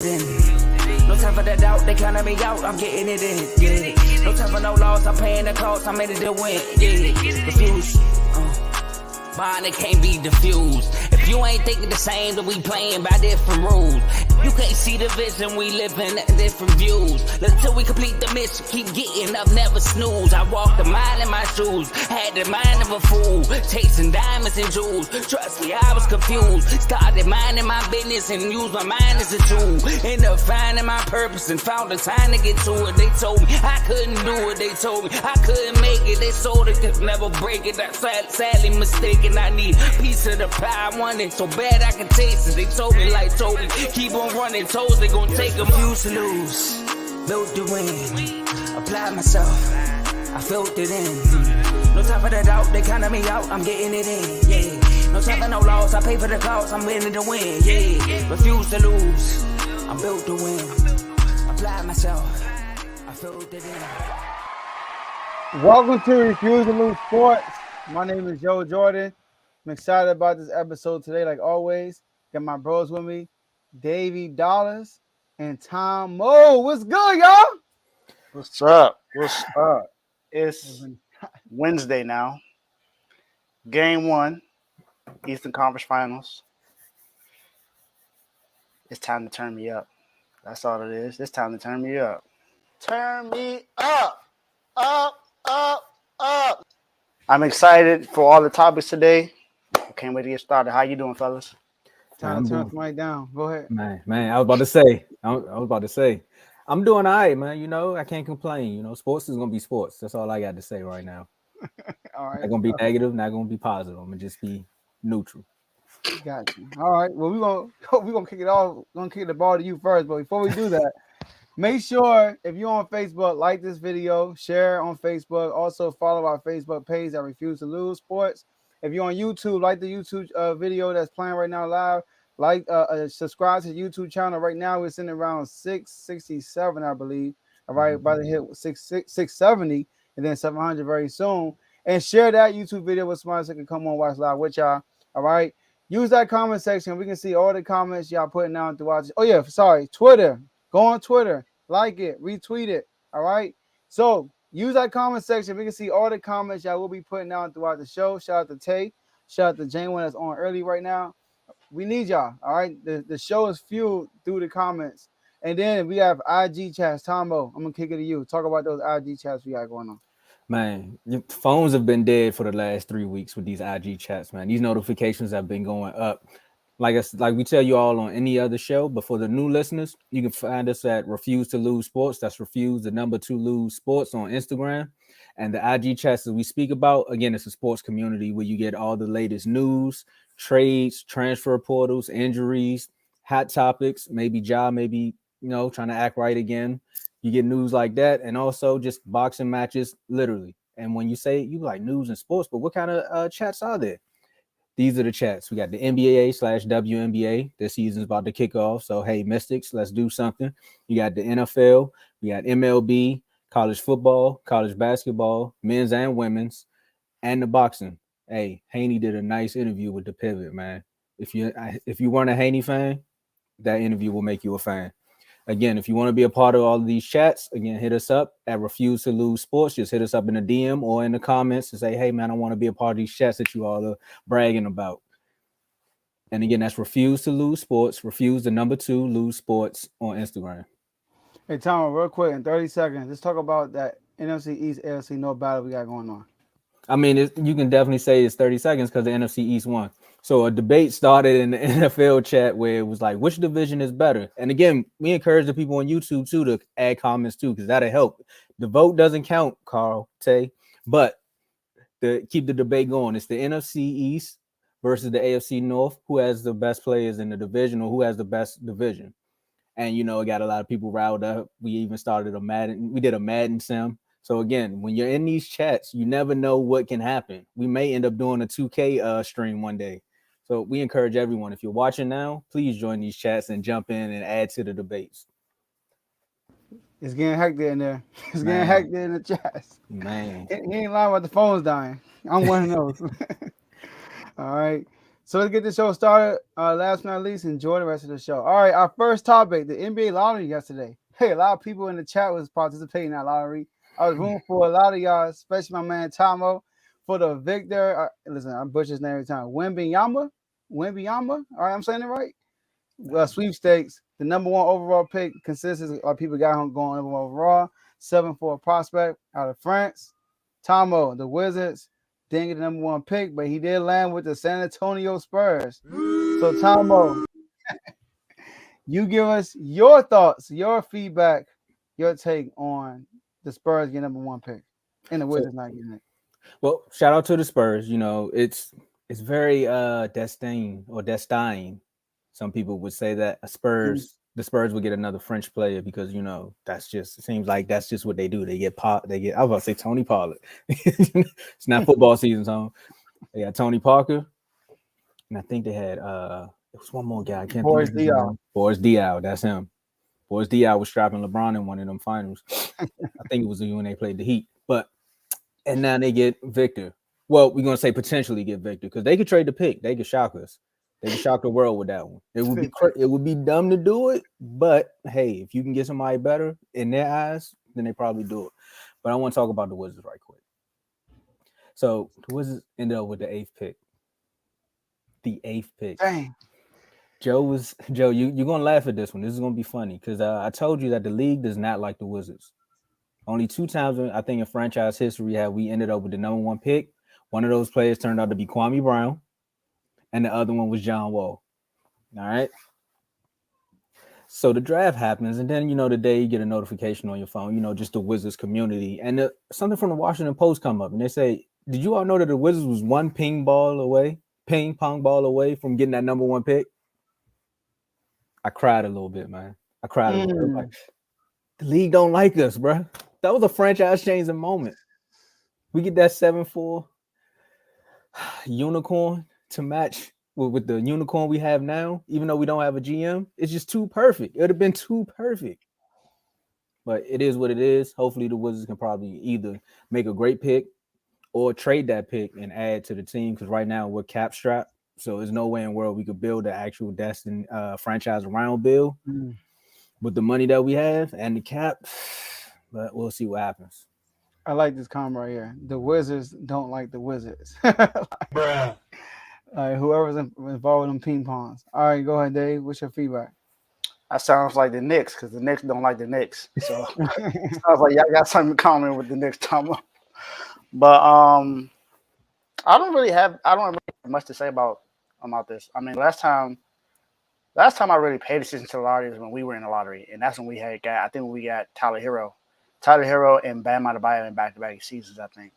No time for the doubt, they counting me out, I'm getting it in, yeah. No time for no loss, I'm paying the cost, I'm in it to win, yeah. Refuse, mine it can't be diffused. If you ain't thinking the same, then we playing by different rules. You can't see the vision, we living at different views. Until we complete the mission, keep getting up, never snooze. I walked a mile in my shoes, had the mind of a fool, chasing diamonds and jewels. Trust me, I was confused. Started minding my business and used my mind as a tool. Ended up finding my purpose and found the time to get to it. They told me I couldn't do it, they told me I couldn't make it. They sold it, could never break it. That's sadly mistaken. I need a piece of the pie, I want it so bad I can taste it. They told me like Toby, keep on running, toes they gon' take them. Refuse to lose, built to win, apply myself, I felt it in. No time for the doubt, they counting me out, I'm getting it in, yeah. No time for no loss, I pay for the cost, I'm winning to win, yeah. Refuse to lose, I'm built to win, apply myself, I felt it in. Welcome to Refuse to Lose Sports. My name is Joe Jordan. I'm excited about this episode today, like always. Got my bros with me, Davey Dollars and Tomo. What's good, y'all? What's up? What's up? It's Wednesday now. Game 1, Eastern Conference Finals. It's time to turn me up. That's all it is. It's time to turn me up. Turn me up. Up, up, up. I'm excited for all the topics today. I can't wait to get started. How you doing, fellas? Time to turn somebody down. Go ahead. Man, I was about to say, I'm doing all right, man. You know, I can't complain. You know, sports is going to be sports. That's all I got to say right now. All right. Not going to be negative, not going to be positive. I'm going to just be neutral. Got you. All right. Well, we're gonna kick it off. We're gonna kick the ball to you first. But before we do that, make sure if you're on Facebook, like this video, share on Facebook. Also follow our Facebook page at Refuse to Lose Sports. If you're on YouTube, like the YouTube video that's playing right now live. Like subscribe to the YouTube channel. Right now we're sitting around 667, I believe. All right, about to hit 670 and then 700 very soon. And share that YouTube video with somebody so they can come on watch live with y'all. All right. Use that comment section. We can see all the comments y'all putting down throughout this. Oh, yeah, sorry. Twitter. Go on Twitter. Like it. Retweet it. All right. So use that comment section. We can see all the comments y'all will be putting down throughout the show. Shout out to Tay. Shout out to Jane one that's on early right now. We need y'all. All right. The show is fueled through the comments. And then we have IG chats. Tomo, I'm going to kick it to you. Talk about those IG chats we got going on. Man, your phones have been dead for the last 3 weeks with these IG chats, man. These notifications have been going up. Like we tell you all on any other show, but for the new listeners, you can find us at Refuse to Lose Sports. That's Refuse, the number 2 Lose Sports on Instagram. And the IG chats that we speak about, again, it's a sports community where you get all the latest news, trades, transfer portals, injuries, hot topics, maybe trying to act right again. You get news like that, and also just boxing matches, literally. And when you say you like news and sports, but what kind of chats are there? These are the chats. We got the NBA/WNBA. This season's about to kick off. So, hey, Mystics, let's do something. You got the NFL. We got MLB, college football, college basketball, men's and women's, and the boxing. Hey, Haney did a nice interview with The Pivot, man. If you weren't a Haney fan, that interview will make you a fan. Again, if you want to be a part of all of these chats, again, hit us up at Refuse to Lose Sports. Just hit us up in the DM or in the comments and say, hey, man, I want to be a part of these chats that you all are bragging about. And again, that's Refuse to Lose Sports. Refuse, the number 2 Lose Sports on Instagram. Hey, Tom, real quick, in 30 seconds, let's talk about that NFC East, AFC North battle we got going on. I mean, you can definitely say it's 30 seconds because the NFC East won. So a debate started in the NFL chat where it was like, which division is better? And again, we encourage the people on YouTube too to add comments too, because that'll help. The vote doesn't count, Carl, Tay, but to keep the debate going, it's the NFC East versus the AFC North. Who has the best players in the division, or who has the best division? And it got a lot of people riled up. We even started we did a Madden sim. So again, when you're in these chats, you never know what can happen. We may end up doing a 2K stream one day. So we encourage everyone, if you're watching now, please join these chats and jump in and add to the debates. It's getting hectic in there. It's getting hectic in the chats. Man. He ain't lying about the phones dying. I'm one of those. All right. So let's get the show started. Last but not least, enjoy the rest of the show. All right, our first topic, the NBA lottery yesterday. Hey, a lot of people in the chat was participating in that lottery. I was rooting for a lot of y'all, especially my man Tomo, for the victor. Listen, I butcher his name every time. Wembanyama. All right, I'm saying it right. Sweepstakes. The number one overall pick consists of people got him going number one overall. 7-4 prospect out of France. Tomo, the Wizards. Didn't get the number one pick, but he did land with the San Antonio Spurs. So, Tomo, you give us your thoughts, your feedback, your take on the Spurs getting number one pick and the Wizards not getting it. Well, shout out to the Spurs. It's very destined. Some people would say that the Spurs would get another French player because that's just, it seems like that's just what they do. They get I was about to say Tony Pollard. It's not football season, so they got Tony Parker, and I think they had it was one more guy. I can't think of his name. Boris Diaw, that's him. Boris Diaw was strapping LeBron in one of them finals. I think it was when they played the Heat, and now they get Victor. Well, we're gonna say potentially get Victor because they could trade the pick. They could shock us. They could shock the world with that one. It would be dumb to do it, but hey, if you can get somebody better in their eyes, then they probably do it. But I want to talk about the Wizards right quick. So the Wizards ended up with the eighth pick. The eighth pick. Dang. Joe, you're gonna laugh at this one. This is gonna be funny because I told you that the league does not like the Wizards. Only 2 times I think in franchise history have we ended up with the number one pick. One of those players turned out to be Kwame Brown, and the other one was John Wall. All right. So the draft happens, and then the day you get a notification on your phone, just the Wizards community, and something from the Washington Post come up, and they say, "Did you all know that the Wizards was one ping pong ball away from getting that number one pick?" I cried a little bit, man. I cried a little bit. Like, the league don't like us, bro. That was a franchise-changing moment. We get that 7-4 unicorn to match with the unicorn we have now, even though we don't have a GM. It's just too perfect. It would have been too perfect. But it is what it is. Hopefully the Wizards can probably either make a great pick or trade that pick and add to the team because right now we're cap strapped. So there's no way in the world we could build an actual destined franchise around Bill with the money that we have and the cap. But we'll see what happens. I like this comment right here. The Wizards don't like the Wizards. Bruh. Whoever's involved in them ping pongs. All right, go ahead, Dave. What's your feedback? That sounds like the Knicks because the Knicks don't like the Knicks. So it sounds like y'all got something in common with the Knicks, Tom. But I don't really have much to say about this. I mean, last time I really paid attention to the lottery was when we were in the lottery, and that's when we got Tyler Hero and Bam Adebayo in back-to-back seasons, I think.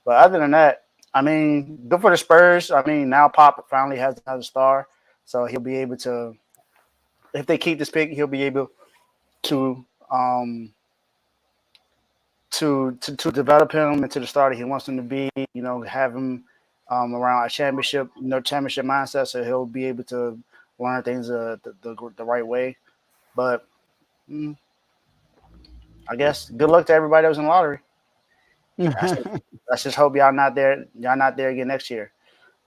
But other than that, I mean, good for the Spurs. I mean, now Pop finally has another star, so he'll be able to, if they keep this pick, he'll be able to develop him into the starter he wants him to be. Have him around a championship mindset, so he'll be able to learn things the right way. But I guess good luck to everybody that was in the lottery. Let's just hope y'all not there again next year.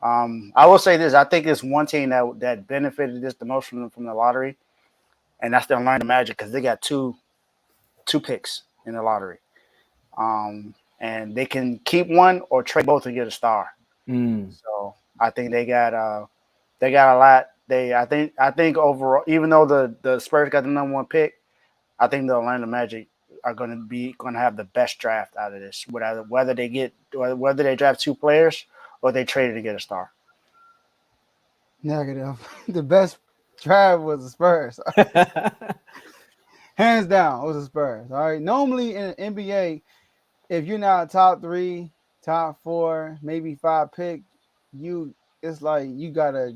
I will say this: I think it's one team that benefited this the most from the lottery, and that's the Orlando Magic because they got two picks in the lottery, and they can keep one or trade both and get a star. So I think they got a lot. I think overall, even though the Spurs got the number one pick, I think the Orlando Magic are going to have the best draft out of this. Whether they draft 2 players or they trade it to get a star. Negative. The best draft was the Spurs. Hands down, it was the Spurs. All right. Normally in the NBA, if you're not top 3, top 4, maybe 5 pick, it's like you gotta.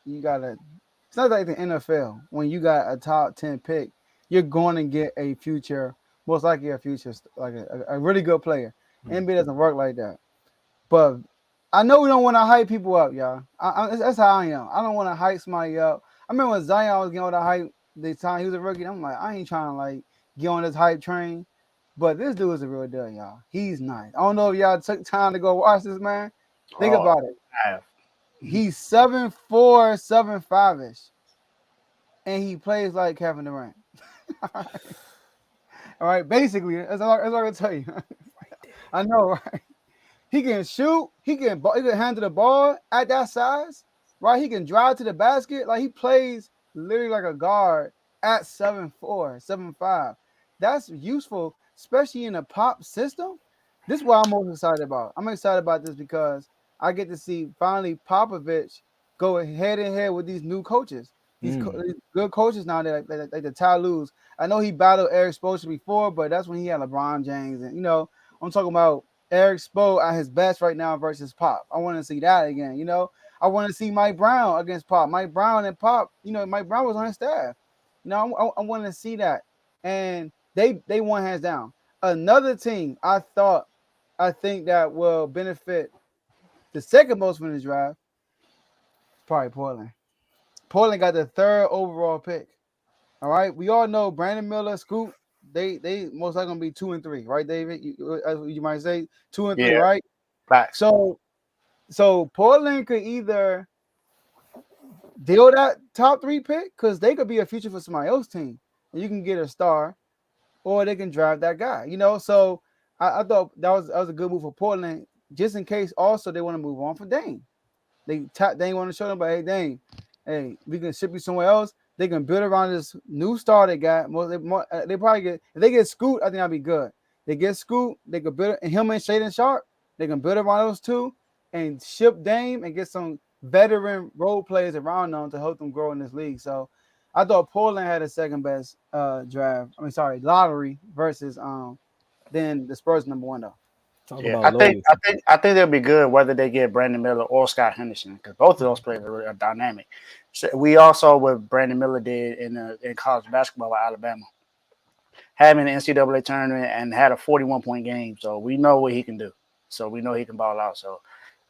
It's not like the NFL when you got a top 10 pick, you're going to get a future. Most likely a future, like a really good player. NBA doesn't work like that. But I know we don't want to hype people up, y'all. That's how I am. I don't want to hype somebody up. I remember when Zion was getting all the hype the time he was a rookie. I'm like, I ain't trying to get on this hype train. But this dude is a real deal, y'all. He's nice. I don't know if y'all took time to go watch this, man. Think about it. He's 7'4", 7'5" ish, and he plays like Kevin Durant. All right, basically, that's all I can tell you. I know, right? He can shoot. He can handle the ball at that size, right? He can drive to the basket. Like he plays literally like a guard at 7'4", 7'5". That's useful, especially in a pop system. This is what I'm most excited about. I'm excited about this because I get to see finally Popovich go head in head with these new coaches. These good coaches now, like the Ty Lues. I know he battled Eric Spoelstra before, but that's when he had LeBron James, and I'm talking about Eric Spo at his best right now versus Pop. I want to see that again. I want to see Mike Brown against Pop. Mike Brown and Pop. Mike Brown was on his staff. I want to see that, and they won hands down. Another team I think that will benefit the second most from this draft is probably Portland. Portland got the 3rd overall pick. All right, we all know Brandon Miller, Scoot. They most likely gonna be 2 and 3, right, David? You might say 2 and 3, right? Facts. So Portland could either deal that top 3 pick because they could be a future for somebody else's team, and you can get a star, or they can draft that guy. So I thought that was a good move for Portland, just in case. Also, they want to move on for Dame. They want to show them, but hey, Dame, hey, we can ship you somewhere else. They can build around this new star they got. They probably get, if they get Scoot, I think that'd be good. They get Scoot, they could build, and him and Shaedon Sharp, they can build around those two and ship Dame and get some veteran role players around them to help them grow in this league. So I thought Portland had a second best lottery versus then the Spurs number 1 though. I think they'll be good whether they get Brandon Miller or Scott Henderson, because both of those players are dynamic. So we also what Brandon Miller did in college basketball at Alabama, having an NCAA tournament and had a 41-point game. So we know what he can do. So we know he can ball out. So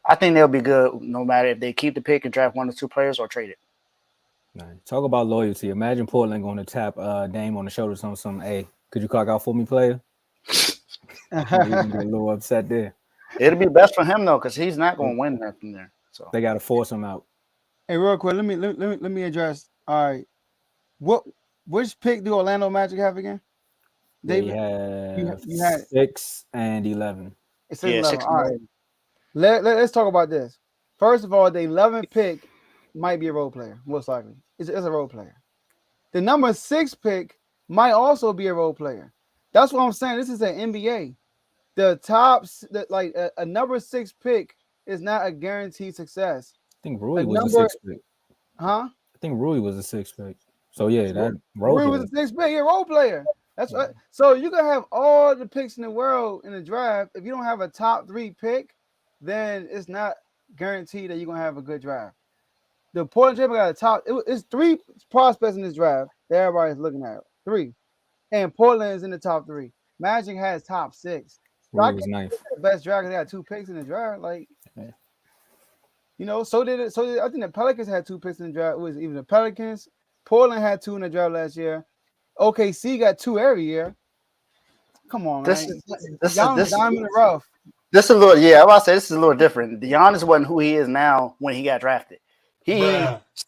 I think they'll be good no matter if they keep the pick and draft 1 or 2 players or trade it. Right. Talk about loyalty. Imagine Portland going to tap Dame on the shoulders on some. Hey, could you clock out for me, player? You're gonna get a little upset there. It'll be best for him though, because he's not going to win nothing there. So they got to force him out. Hey, real quick, let me address. All right, which pick do Orlando Magic have again? David, you had 6 and 11. It's 6 and 11. All right, let's talk about this. First of all, the 11th pick might be a role player, most likely. It's a role player. The number 6 pick might also be a role player. That's what I'm saying. This is an NBA. The tops, a number 6 pick is not a guaranteed success. I think Rui was a 6th pick. Huh? I think Rui was a 6th pick. So yeah, that Rui was a 6th pick. Yeah, role player. That's right. So you can have all the picks in the world in the draft. If you don't have a top 3 pick, then it's not guaranteed that you're gonna have a good draft. The Portland Trail got a top. It's 3 prospects in this draft that everybody's looking at. 3, and Portland is in the top 3. Magic has top 6. Rui was nice. The best draft. They had 2 picks in the draft. So did I think the Pelicans had 2 picks in the draft. It was even the Pelicans. Portland had 2 in the draft last year. OKC got 2 every year. Come on, man. This diamond in the rough. This is a little, I'm about to say this is a little different. Giannis wasn't who he is now when he got drafted. He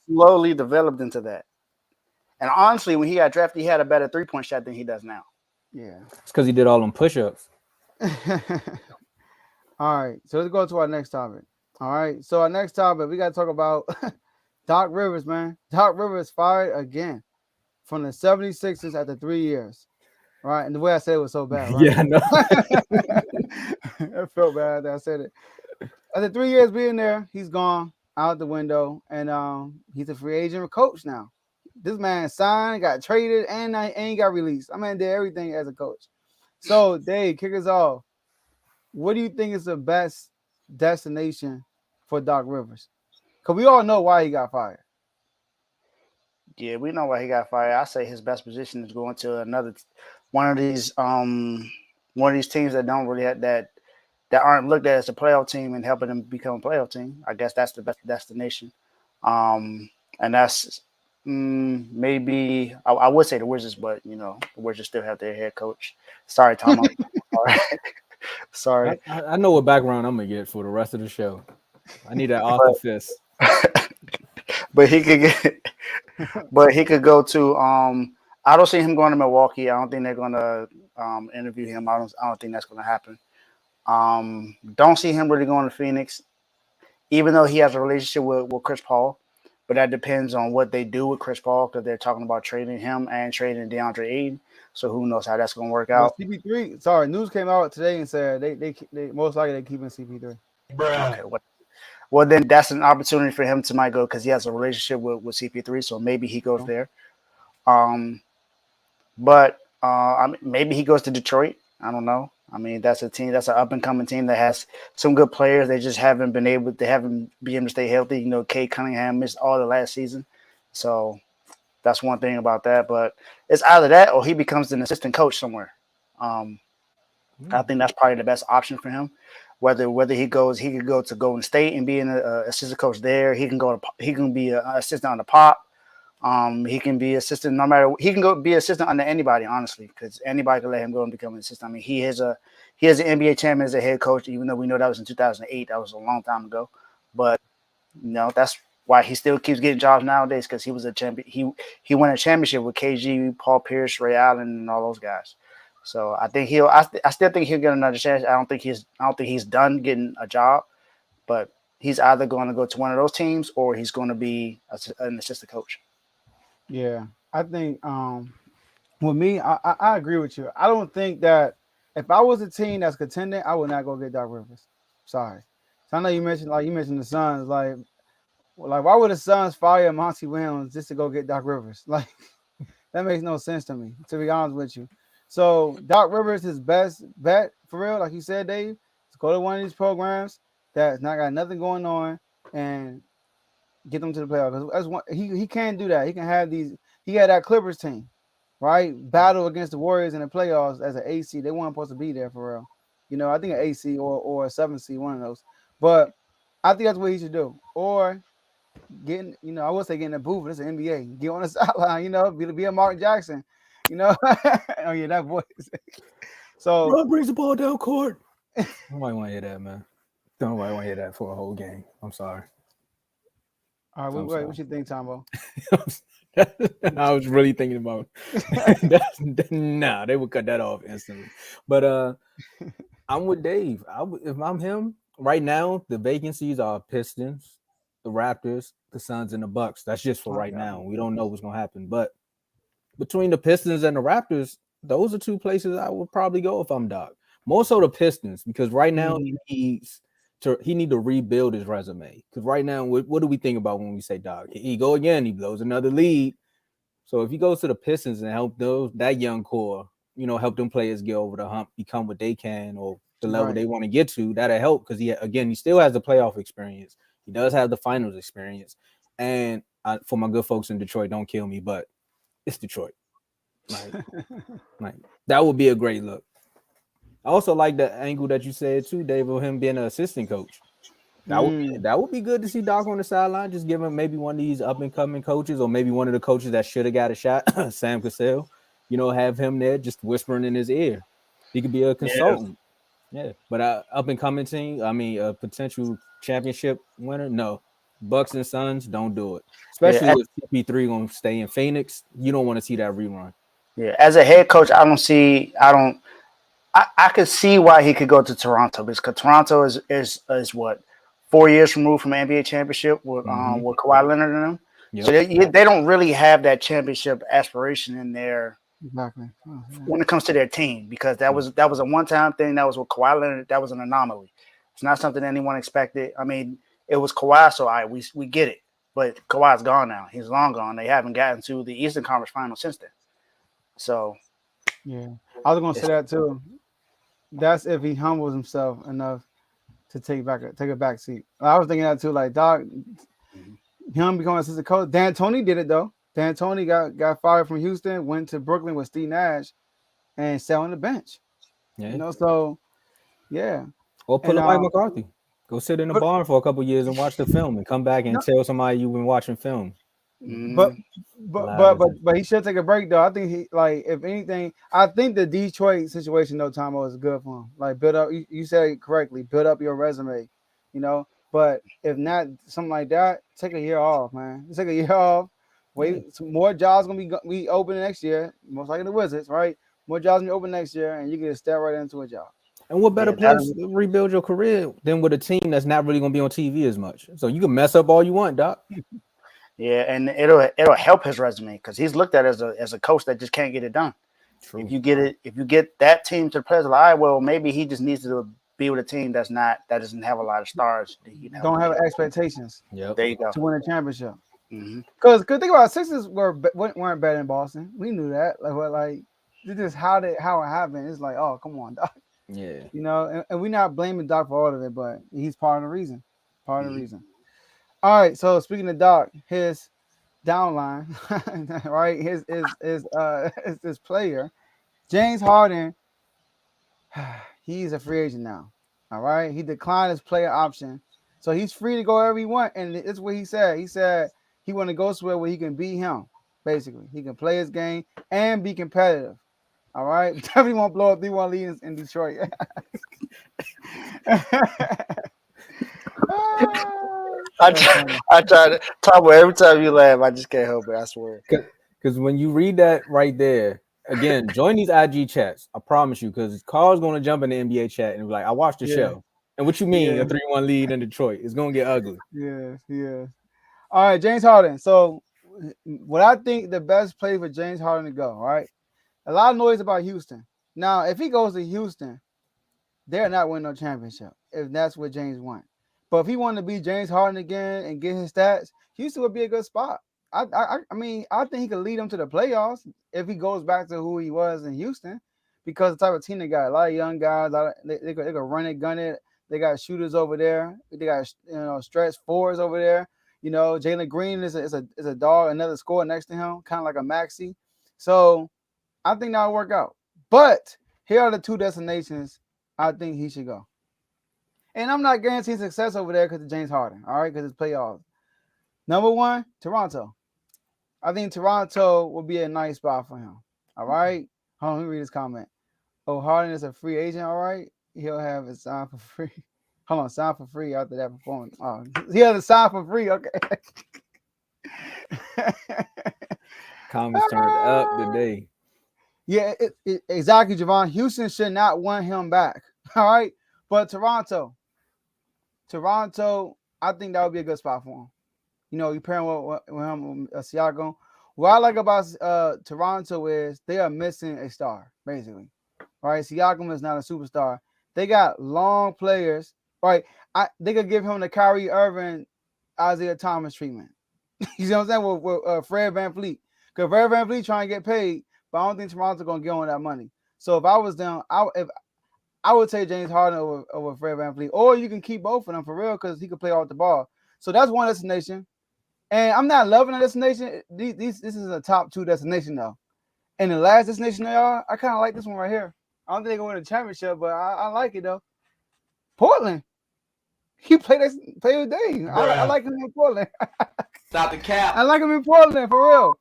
slowly developed into that. And honestly, when he got drafted, he had a better 3-point shot than he does now. Yeah. It's because he did all them push-ups. All right. So let's go to our next topic. All right. So our next topic, we got to talk about Doc Rivers, man. Doc Rivers fired again from the 76ers after 3 years. Right. And the way I said it was so bad. Right? Yeah, I know. I felt bad that I said it. After 3 years being there, he's gone out the window, and he's a free agent coach now. This man signed, got traded, and ain't got released. I mean, did everything as a coach. So, Dave, kick us off. What do you think is the best destination for Doc Rivers? Because we all know why he got fired. Yeah, we know why he got fired. I say his best position is going to one of these teams that don't really have that aren't looked at as a playoff team and helping them become a playoff team. I guess that's the best destination. And that's maybe I would say the Wizards, but the Wizards still have their head coach. Sorry, Tomo. Sorry. I know what background I'm gonna get for the rest of the show. I need that Arthur Fist. but he could get, but he could go to. I don't see him going to Milwaukee. I don't think they're gonna interview him. I don't think that's gonna happen. Don't see him really going to Phoenix, even though he has a relationship with Chris Paul. But that depends on what they do with Chris Paul because they're talking about trading him and trading DeAndre Ayton. So who knows how that's going to work Well, out? CP3. Sorry, news came out today and said they most likely they're keeping CP3. Okay, well then that's an opportunity for him to might go because he has a relationship with CP3. So maybe he goes there. But I mean, maybe he goes to Detroit. I don't know. I mean, that's a team. That's an up and coming team that has some good players. They just haven't been able. They haven't been able to stay healthy. You know, Kate Cunningham missed all the last season, so that's one thing about that. But it's either that or he becomes an assistant coach somewhere. I think that's probably the best option for him. Whether he goes, he could go to Golden State and be an assistant coach there. He can go. He can be an assistant on the Pop. He can be assistant no matter. He can go be assistant under anybody, honestly, because anybody can let him go and become an assistant. I mean, he is an NBA champion as a head coach, even though we know that was in 2008. That was a long time ago, but that's why he still keeps getting jobs nowadays because he was a champion. He won a championship with KG, Paul Pierce, Ray Allen, and all those guys. So I think I still think he'll get another chance. I don't think he's done getting a job, but he's either going to go to one of those teams or he's going to be an assistant coach. Yeah, I think with me, I agree with you. I don't think that if I was a team that's contending, I would not go get Doc Rivers. Sorry. So I know you mentioned the Suns, like why would the Suns fire Monty Williams just to go get Doc Rivers? Like that makes no sense to me, to be honest with you. So Doc Rivers, his best bet for real, like you said, Dave, is go to one of these programs that's not got nothing going on and get them to the playoffs. That's one, he can't do that. He can have these. He had that Clippers team, right? Battle against the Warriors in the playoffs as an AC. They weren't supposed to be there for real. I think an AC or a 7C, one of those. But I think that's what he should do. Or getting, I would say getting a booth. It's an NBA. Get on the sideline. Be a Mark Jackson. Oh yeah, that voice. So Bro brings the ball down court. Nobody want to hear that, man. Nobody want to hear that for a whole game. I'm sorry. All right, wait, what you think, Tombo? I was really thinking about nah, they would cut that off instantly. But I'm with Dave. If I'm him right now, the vacancies are Pistons, the Raptors, the Suns, and the Bucks. That's just for right now. We don't know what's gonna happen. But between the Pistons and the Raptors, those are two places I would probably go if I'm Doc. More so the Pistons, because right now he need to rebuild his resume. Because right now, what do we think about when we say Doc? He go again, he blows another lead. So if he goes to the Pistons and help that young core, help them players get over the hump, become what they can or the level they want to get to, that'll help because he still has the playoff experience. He does have the finals experience. And for my good folks in Detroit, don't kill me, but it's Detroit. Like that would be a great look. I also like the angle that you said too, Dave, of him being an assistant coach. That would be good to see Doc on the sideline. Just give him maybe one of these up and coming coaches, or maybe one of the coaches that should have got a shot, Sam Cassell. Have him there just whispering in his ear. He could be a consultant. Yeah. But up and coming team, I mean, a potential championship winner. No, Bucks and Suns, don't do it. Especially if CP3 gonna stay in Phoenix. You don't want to see that rerun. Yeah, as a head coach, I could see why he could go to Toronto because Toronto is what 4 years removed from an NBA championship with Kawhi Leonard and them. Yep. So they don't really have that championship aspiration in there. Exactly. When it comes to their team, because that was a one-time thing. That was with Kawhi Leonard. That was an anomaly. It's not something anyone expected. I mean, it was Kawhi, so we get it. But Kawhi's gone now. He's long gone. They haven't gotten to the Eastern Conference Finals since then. So, yeah, I was gonna say that too. That's if he humbles himself enough to take a back seat. I was thinking that too. Like Doc, him becoming assistant coach. D'Antoni did it though. D'Antoni got fired from Houston, went to Brooklyn with Steve Nash, and sat on the bench. Yeah. So yeah. Or pull Mike McCarthy. Go sit in the barn for a couple years and watch the film, and come back and tell somebody you've been watching film. But he should take a break though. I think he if anything, I think the Detroit situation though, Tomo, is good for him. Like build up. You said it correctly. Build up your resume. But But if not something like that, take a year off, man. Take a year off. Wait, some more jobs gonna be open next year. Most likely the Wizards, right? More jobs gonna be open next year, and you can step right into a job. And what better Yeah, place to rebuild your career than with a team that's not really gonna be on TV as much? So you can mess up all you want, Doc. Yeah, and it'll help his resume because he's looked at as a coach that just can't get it done. True. If you get that team to the players, like, all right, well, maybe he just needs to be with a team that doesn't have a lot of stars. Don't have expectations. Yep. There you go. To win a championship. Mm-hmm. Because think about it, Sixers weren't better in Boston. We knew that. This is how it happened. It's like, oh, come on, Doc. Yeah. You know, and we're not blaming Doc for all of it, but he's part of the reason. Part of the reason. All right. So speaking of Doc, his downline, right? His this player, James Harden. He's a free agent now. All right. He declined his player option. So he's free to go wherever he wants. And it's what he said. He said he want to go somewhere where he can beat him. Basically, he can play his game and be competitive. All right. Definitely won't blow up 3-1 lead in Detroit. I try to talk about every time you laugh. I just can't help it. I swear. Because when you read that right there, again, join these IG chats. I promise you, because Carl's going to jump in the NBA chat and be like, I watched the show. And what you mean, a 3-1 lead in Detroit? It's going to get ugly. Yeah. All right, James Harden. So what I think the best place for James Harden to go, all right? A lot of noise about Houston. Now, if he goes to Houston, they're not winning no championship if that's what James wants. But if he wanted to be James Harden again and get his stats, Houston would be a good spot. I mean, I think he could lead them to the playoffs if he goes back to who he was in Houston, because the type of team they got, a lot of young guys, they could run it, gun it. They got shooters over there. They got stretch fours over there. Jalen Green is a dog, another scorer next to him, kind of like a Maxey. So I think that'll work out. But here are the two destinations I think he should go. And I'm not guaranteeing success over there because of James Harden, all right, because it's playoffs. Number one, Toronto. I think Toronto will be a nice spot for him, all right? Hold on, let me read this comment. Oh, Harden is a free agent, all right? He'll have it signed for free. Hold on, sign for free after that performance. Oh, he has a sign for free, okay. Comments turned up today. Yeah, exactly, Javon. Houston should not want him back, all right? But Toronto, I think that would be a good spot for him. You pair him with him, Siakam. What I like about Toronto is they are missing a star, basically. All right, Siakam is not a superstar. They got long players, right? They could give him the Kyrie Irving, Isaiah Thomas treatment. You see what I'm saying? With Fred VanVleet. Because Fred VanVleet trying to get paid, but I don't think Toronto going to get on that money. So if I was them, I would take James Harden over Fred VanVleet. Or you can keep both of them for real because he could play off the ball. So that's one destination. And I'm not loving the destination. This is a top two destination, though. And the last destination they are, I kind of like this one right here. I don't think they're going to win a championship, but I like it, though. Portland. He play with Dave. I like him in Portland. Stop the cap. I like him in Portland, for real.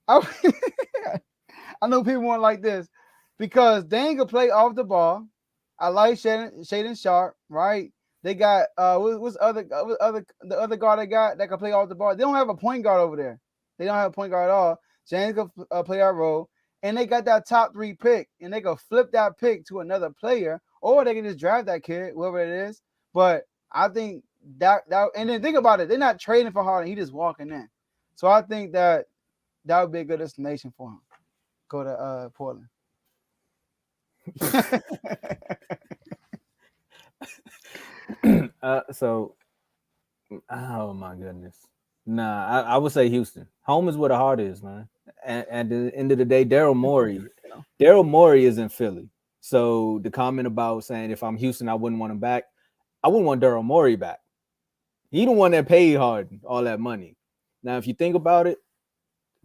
I know people want like this because they ain't going to play off the ball. I like Shaedon Sharp, right? They got what's the other guard they got that can play off the ball. They don't have a point guard over there. They don't have a point guard at all. James can play that role, and they got that top 3 pick, and they can flip that pick to another player, or they can just draft that kid, whoever it is. But I think that and then think about it, they're not trading for Harden. He just walking in. So I think that would be a good destination for him. Go to Portland. Oh my goodness. Nah, I would say Houston. Home is where the heart is, man. And at the end of the day, Daryl Morey is in Philly. So the comment about saying if I'm Houston, I wouldn't want him back. I wouldn't want Daryl Morey back. He the one that paid Harden all that money. Now, if you think about it,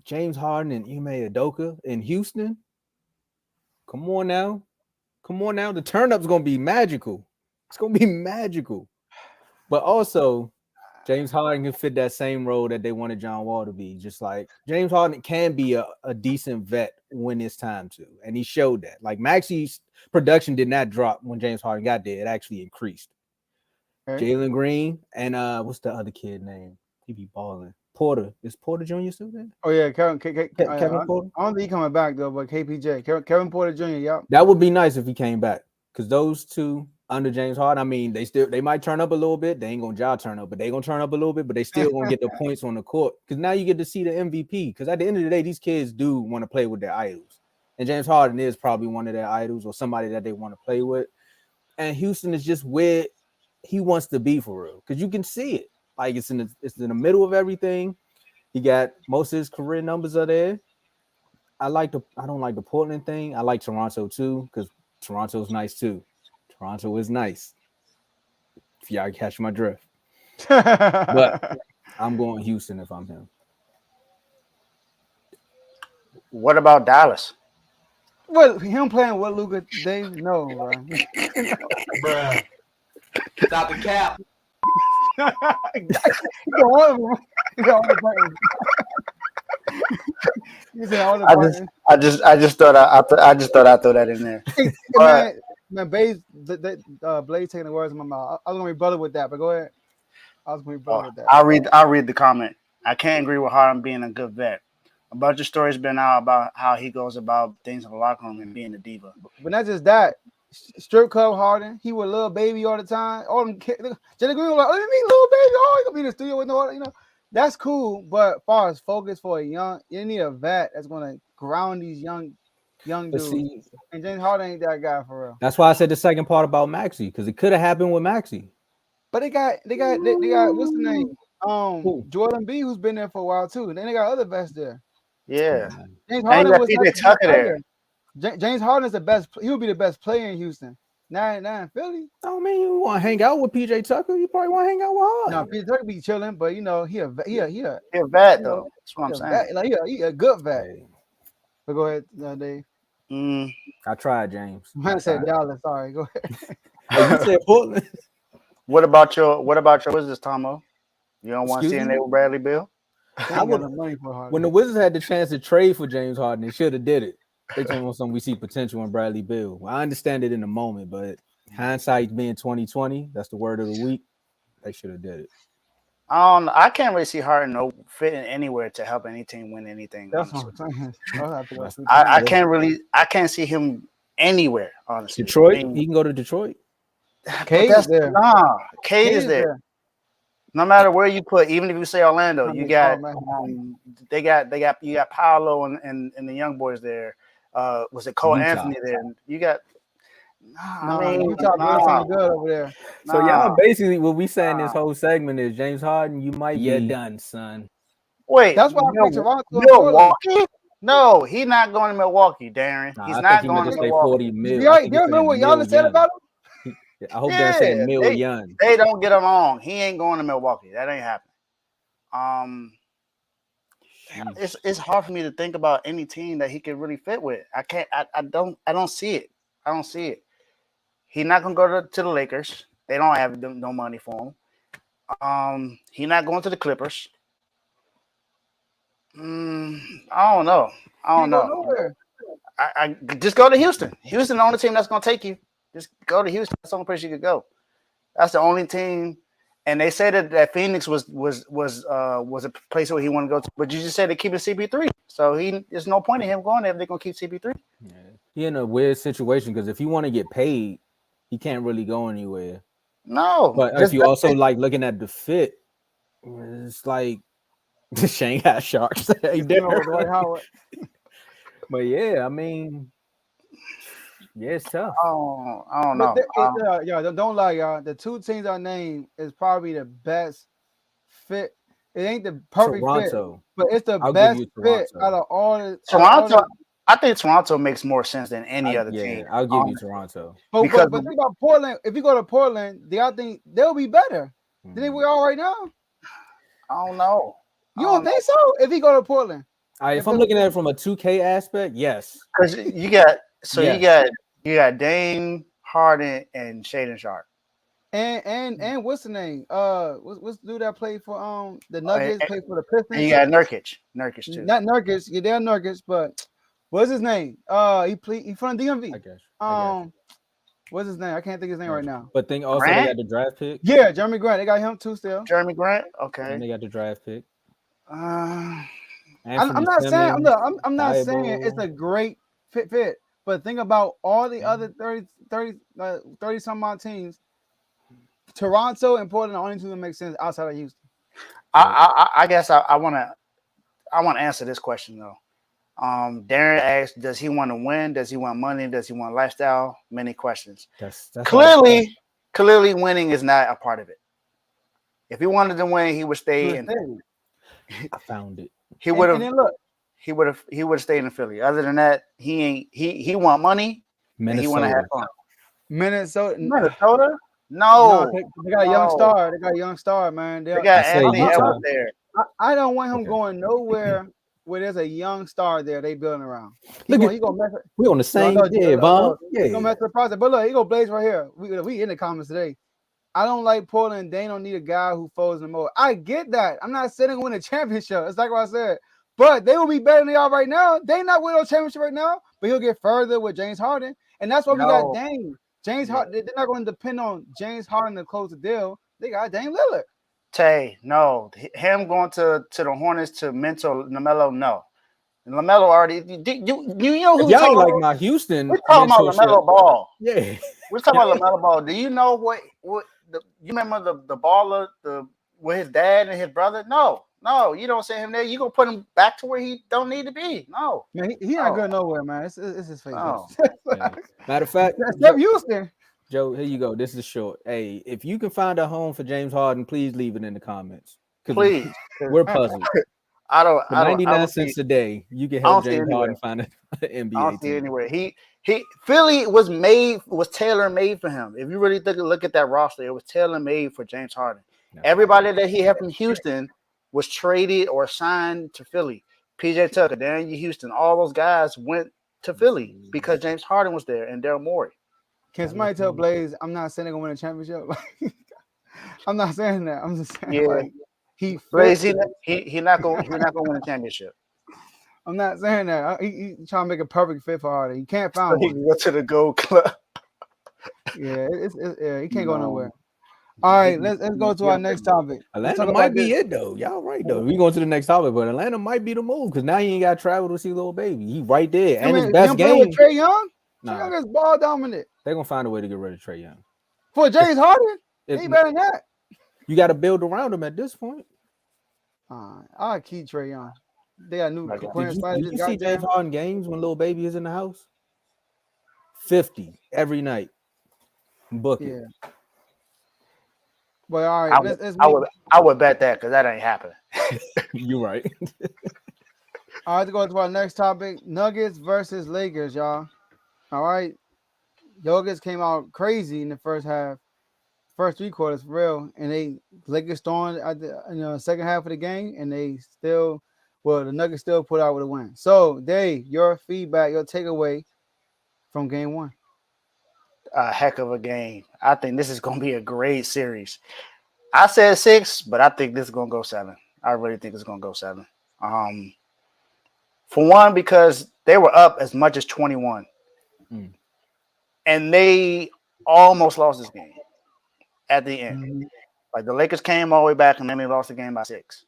James Harden and Ime Udoka in Houston, come on now. The turn-up's going to be magical. It's going to be magical. But also, James Harden can fit that same role that they wanted John Wall to be. Just like James Harden can be a decent vet when it's time to. And he showed that. Like Maxey's production did not drop when James Harden got there. It actually increased. Okay. Jalen Green, and what's the other kid name? He be balling. Porter. Is Porter Jr. still there? Oh yeah, Kevin Porter. I don't think he coming back though, but KPJ, Kevin Porter Jr. Yep. That would be nice if he came back, because those two under James Harden, I mean, they might turn up a little bit. They ain't gonna turn up, but they gonna turn up a little bit. But they still gonna get the points on the court, because now you get to see the MVP. Because at the end of the day, these kids do want to play with their idols, and James Harden is probably one of their idols or somebody that they want to play with. And Houston is just where he wants to be for real, because you can see it. Like it's in the middle of everything. He got most of his career numbers are there. I don't like the Portland thing. I like Toronto too, because Toronto's nice too. Toronto is nice. If y'all catch my drift. But I'm going Houston if I'm him. What about Dallas? What him playing with Luka Dave? No, bro. Bruh. Stop the cap. I just thought I'd throw that in there. Man, Blaze taking the words in my mouth. I was gonna be brother with that, but go ahead. I was gonna be brother with that. I'll read the comment. I can't agree with Harden being a good vet. A bunch of stories been out about how he goes about things in the locker room and being a diva. But not just that. Strip club Harden. He was little baby all the time. All them kids. Jalen Green was like, "Oh, you mean little baby? Oh, he gonna be in the studio with no, That's cool, but as far as focus for you need a vet that's gonna ground these young dudes. And James Harden ain't that guy for real. That's why I said the second part about Maxey, because it could have happened with Maxey. But they got what's the name? Jordan B, who's been there for a while too. And then they got other vets there. Yeah. James Harden was PJ Tucker there. James Harden's the best. He would be the best player in Houston. Now in Philly. I mean, you want to hang out with PJ Tucker? You probably want to hang out with Harden. No, PJ Tucker be chilling, but he a vet though. That's what I'm saying. Vet. Like he a good vet. Hey. But go ahead, Dave. I tried, James. I said Dallas. Sorry, go ahead. You said Portland. What about your Wizards, Tomo? You don't want to see him there with Bradley Beal? When the Wizards had the chance to trade for James Harden, they should have did it. They told me something we see potential in Bradley Beal. Well, I understand it in the moment, but hindsight being 2020, that's the word of the week. They should have did it. I can't really see Harden fitting anywhere to help any team win anything. That's what I'm saying. I can't see him anywhere. Honestly, Detroit. He can go to Detroit. Cade is there. Cade is there. No matter where you put, even if you say Orlando, you got you got Paolo and the young boys there. Was it Cole Utah. Anthony there? You got. Utah good over there. So y'all basically what we saying this whole segment is James Harden, you might be done, son. Wait, that's why I picked Toronto. Milwaukee? No, he's not going to Milwaukee, Darren. He's not going to Milwaukee. You remember what y'all said about him? I hope they're saying million. They don't get along. He ain't going to Milwaukee. That ain't happening. It's hard for me to think about any team that he could really fit with. I can't. I don't see it. I don't see it. He's not gonna go to the Lakers. They don't have no money for him. He's not going to the Clippers. I don't know. I just go to Houston. Houston, the only team that's gonna take you. Just go to Houston. That's the only place you could go. That's the only team. And they said that Phoenix was a place where he wanted to go to. But you just said they're keeping CP3. So there's no point in him going there if they're gonna keep CP3. Yeah. He in a weird situation because if you want to get paid, he can't really go anywhere. No. But if you also like looking at the fit, it's like the Shanghai Sharks. But yeah, I mean. Yeah, it's tough. I don't know. Don't lie, y'all. The two teams I named is probably the best fit. It ain't the perfect Toronto. fit, but it's the best fit out of all the Toronto. I think Toronto makes more sense than any other team. I'll give you Toronto. But think about Portland. If you go to Portland, I think they'll be better than we are right now. I don't know. You don't think so? If you go to Portland, if I'm looking at it from a 2K aspect, yes. Because you got Dame, Harden, and Shaedon Sharp. And what's the name? What's the dude that played for the Nuggets? Played for the Pistons. And you got Nurkic too. Not Nurkic. Yeah, they're Nurkic, but what's his name? He from DMV. I guess. What's his name? I can't think of his name right now. But think also Grant? they got the draft pick. Yeah, Jeremy Grant. They got him too still. Jeremy Grant. And Okay. they got the draft pick. I'm Anthony not saying Simmons, I'm not saying it's Thibault. a great fit, but think about all the other 30 some odd teams. Toronto and Portland are the only two that make sense outside of Houston. I guess I want to answer this question though. Darren asked, does he want to win? Does he want money? Does he want lifestyle? Many questions. That's Clearly winning is not a part of it. If he wanted to win, he would stay in. I found it. He would have. And then look, He would have stayed in Philly. Other than that, he ain't. He want money. And he want to have fun. Minnesota. No, they got a young star. They got a young star, man. They got Anthony Utah. Edwards there. I don't want him going nowhere where there's a young star there. They building around. He gonna mess it. We on the same day, Vaughn. He gonna mess the process. But look, he gonna blaze right here. We in the comments today. I don't like Portland. They don't need a guy who folds in the mold. I get that. I'm not saying win a championship. It's like what I said. But they will be better than they are right now. They not winning a championship right now, but he'll get further with James Harden. And that's why we got Dame. James Harden, they're not going to depend on James Harden to close the deal. They got Dame Lillard. Tay, no. Him going to the Hornets to mentor LaMelo, no. And LaMelo already, you know who y'all like my Houston. We're talking about LaMelo Ball. Yeah. We're talking about LaMelo Ball. Do you know what you remember the baller with his dad and his brother? No, you don't send him there. You gonna put him back to where he don't need to be. No, man, he not good nowhere, man. It's his face. No. Yeah. Matter of fact, Houston. Joe, here you go. This is short. Hey, if you can find a home for James Harden, please leave it in the comments. Please, we're puzzled. I don't. For 99 cents a day, you can help James Harden find an NBA I don't see team. anywhere. Philly was tailor made for him. If you really look at that roster, it was tailor made for James Harden. No. Everybody that he had from Houston was traded or signed to Philly. PJ Tucker, Darren Houston, all those guys went to Philly because James Harden was there and Daryl Morey. Can somebody tell Blaze I'm not saying they're gonna win a championship? I'm not saying that. I'm just saying like he not gonna win a championship. I'm not saying that. He trying to make a perfect fit for Harden. He can't find He one. can go to the Gold Club. Yeah, he can't go nowhere. All right, let's go to our next topic. Atlanta might be it though. Y'all right though. We going to the next topic, but Atlanta might be the move because now he ain't got to travel to see little baby. He right there, and his best game with Trae Young. Nah. Trae Young is ball dominant. They're gonna find a way to get rid of Trae Young. For James Harden, he better than that. You got to build around him at this point. I'll keep Trae Young. They got new. Did you see James Harden games when little baby is in the house? 50 every night. Book it. But all right, I would bet that because that ain't happening. You're right. All right, to go to our next topic: Nuggets versus Lakers, y'all. All right, Jokic came out crazy in the first half, first three quarters for real, and Lakers stormed at the second half of the game, and the Nuggets still put out with a win. So, Dave, your feedback, your takeaway from game one. A heck of a game. I think this is going to be a great series. I said 6, but I think this is going to go 7. I really think it's going to go 7. For one, because they were up as much as 21. And they almost lost this game at the end. Mm-hmm. Like the Lakers came all the way back and then they lost the game by 6.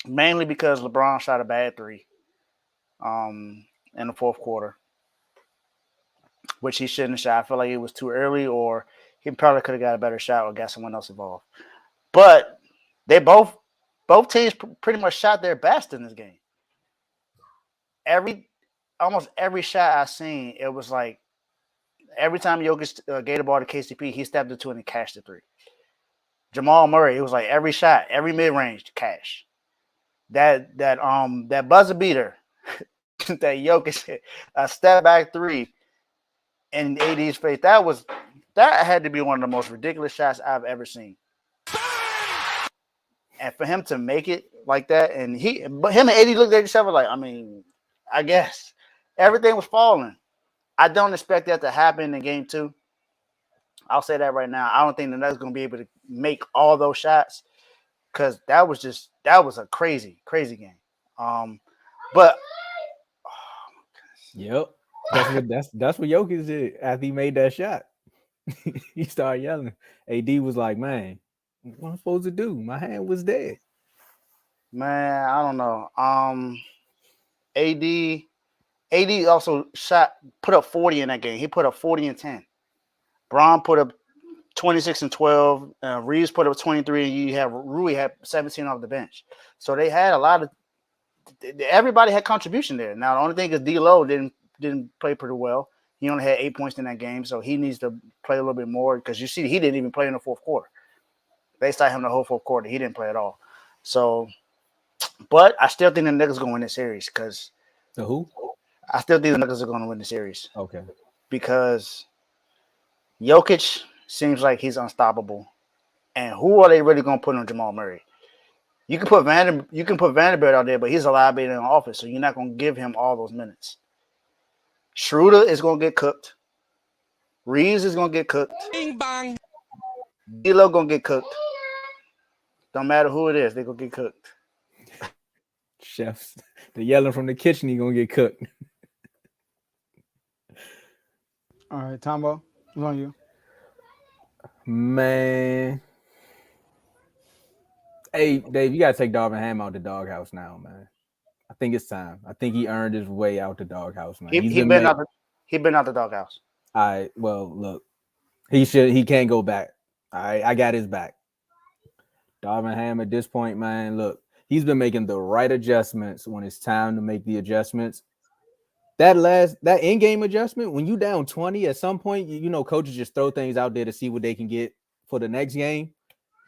Mainly because LeBron shot a bad 3 in the fourth quarter, which he shouldn't have shot. I feel like it was too early, or he probably could have got a better shot or got someone else involved. But they both teams pretty much shot their best in this game. Almost every shot I seen, it was like every time Jokic gave the ball to KCP, he stepped into it and cashed the 3. Jamal Murray, it was like every shot, every mid-range cash. That buzzer beater that Jokic hit, a step back 3 in AD's face, that had to be one of the most ridiculous shots I've ever seen. And for him to make it like that, him and AD looked at each other like, I mean, I guess everything was falling. I don't expect that to happen in game 2. I'll say that right now. I don't think the Nuggets going to be able to make all those shots because that was a crazy, crazy game. But yep. That's what Jokic did after he made that shot. He started yelling. AD was like, "Man, what am I supposed to do? My hand was dead." Man, I don't know. AD also put up 40 in that game. He put up 40 and 10. Braun put up 26 and 12. Reeves put up 23, and you have Rui had 17 off the bench. So they had a lot of. Everybody had contribution there. Now the only thing is D'Lo didn't play pretty well. He only had 8 points in that game, so he needs to play a little bit more because you see he didn't even play in the fourth quarter. They started him the whole fourth quarter. He didn't play at all. So, but I still think the Nuggets going to win this series because The who? I still think the Nuggets are going to win the series Okay. because Jokic seems like he's unstoppable. And who are they really going to put on Jamal Murray? You can put Vanderbilt out there, but he's a liability in the office, so you're not going to give him all those minutes. Schroeder is going to get cooked. Reeves is going to get cooked. Bing bang. D'Lo going to get cooked. Don't matter who it is, they're going to get cooked. Chefs, the yelling from the kitchen, he gonna get cooked. All right, Tomo, what's on you? Man. Hey, Dave, you gotta take Darvin Ham out the doghouse now, man. I think it's time. I think he earned his way out the doghouse, man. He been out the doghouse. All right, well, look, he can't go back. All right, I got his back. Darvin Ham at this point, man, look, he's been making the right adjustments when it's time to make the adjustments. That in-game adjustment, when you down 20, at some point, you know, coaches just throw things out there to see what they can get for the next game.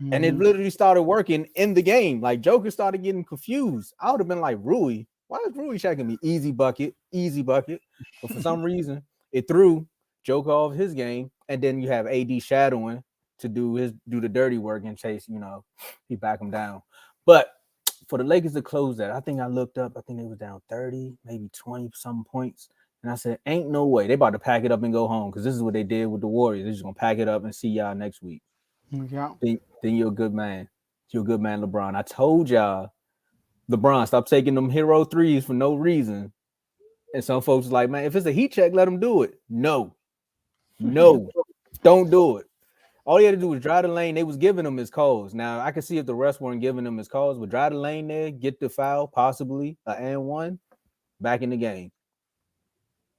Mm-hmm. And it literally started working in the game. Like, Joker started getting confused. I would have been like, Rui, why is Rui checking me? Easy bucket. But for some reason, it threw Joker off his game. And then you have AD shadowing to do the dirty work and chase, you know, he back him down. But for the Lakers to close that, I think I looked up. I think they was down 30, maybe 20-some points. And I said, ain't no way. They about to pack it up and go home because this is what they did with the Warriors. They're just going to pack it up and see y'all next week. Yeah. Then you're a good man. You're a good man, LeBron. I told y'all, LeBron, stop taking them hero threes for no reason. And some folks like, man, if it's a heat check, let them do it. No, don't do it. All he had to do was drive the lane. They was giving him his calls. Now, I can see if the refs weren't giving him his calls, but drive the lane there, get the foul, possibly an and one, back in the game.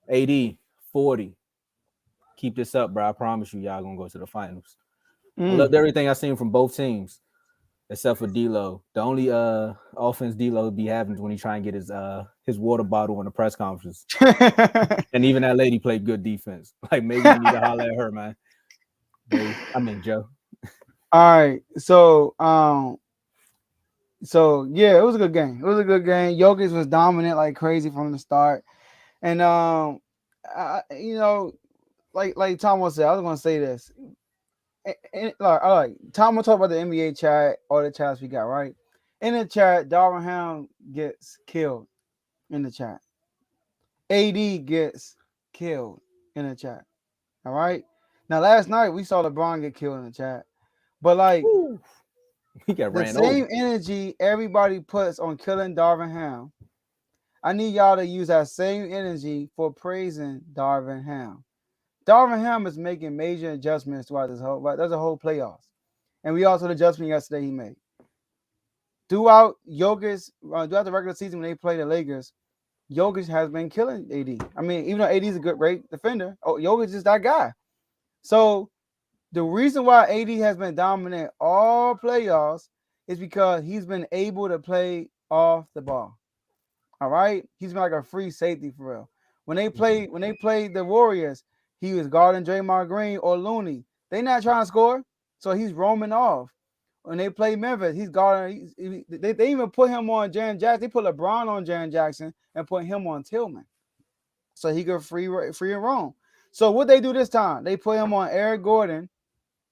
AD, 40. Keep this up, bro. I promise you, y'all going to go to the finals. I loved everything I seen from both teams, except for D'Lo. The only offense D'Lo be having is when he try and get his water bottle in the press conference. And even that lady played good defense. Like, maybe you need to holler at her, man. Joe. All right, so yeah, it was a good game. Jokic was dominant like crazy from the start, and you know, like Tomo said, I was gonna say this. All right, Tomo talk about the NBA chat, all the chats we got right. In the chat, Darvin Ham gets killed. In the chat, AD gets killed in the chat. All right. Now, last night we saw LeBron get killed in the chat, but like he got the ran same over. energy everybody puts on killing Darvin Ham, I need y'all to use that same energy for praising Darvin Ham. Darvin Ham is making major adjustments throughout there's a whole playoffs, and we also the adjustment yesterday he made throughout the regular season when they play the Lakers. Jokic has been killing AD. I mean, even though AD is a great defender, Jokic is that guy. So the reason why AD has been dominant all playoffs is because he's been able to play off the ball. All right, he's been like a free safety for real. When they played the Warriors, he was guarding Draymond Green or Looney. They not trying to score, so he's roaming off. When they play Memphis, he's guarding. They even put him on Jaren Jackson. They put LeBron on Jaren Jackson and put him on Tillman, so he could free and roam. So what they do this time? They put him on Eric Gordon,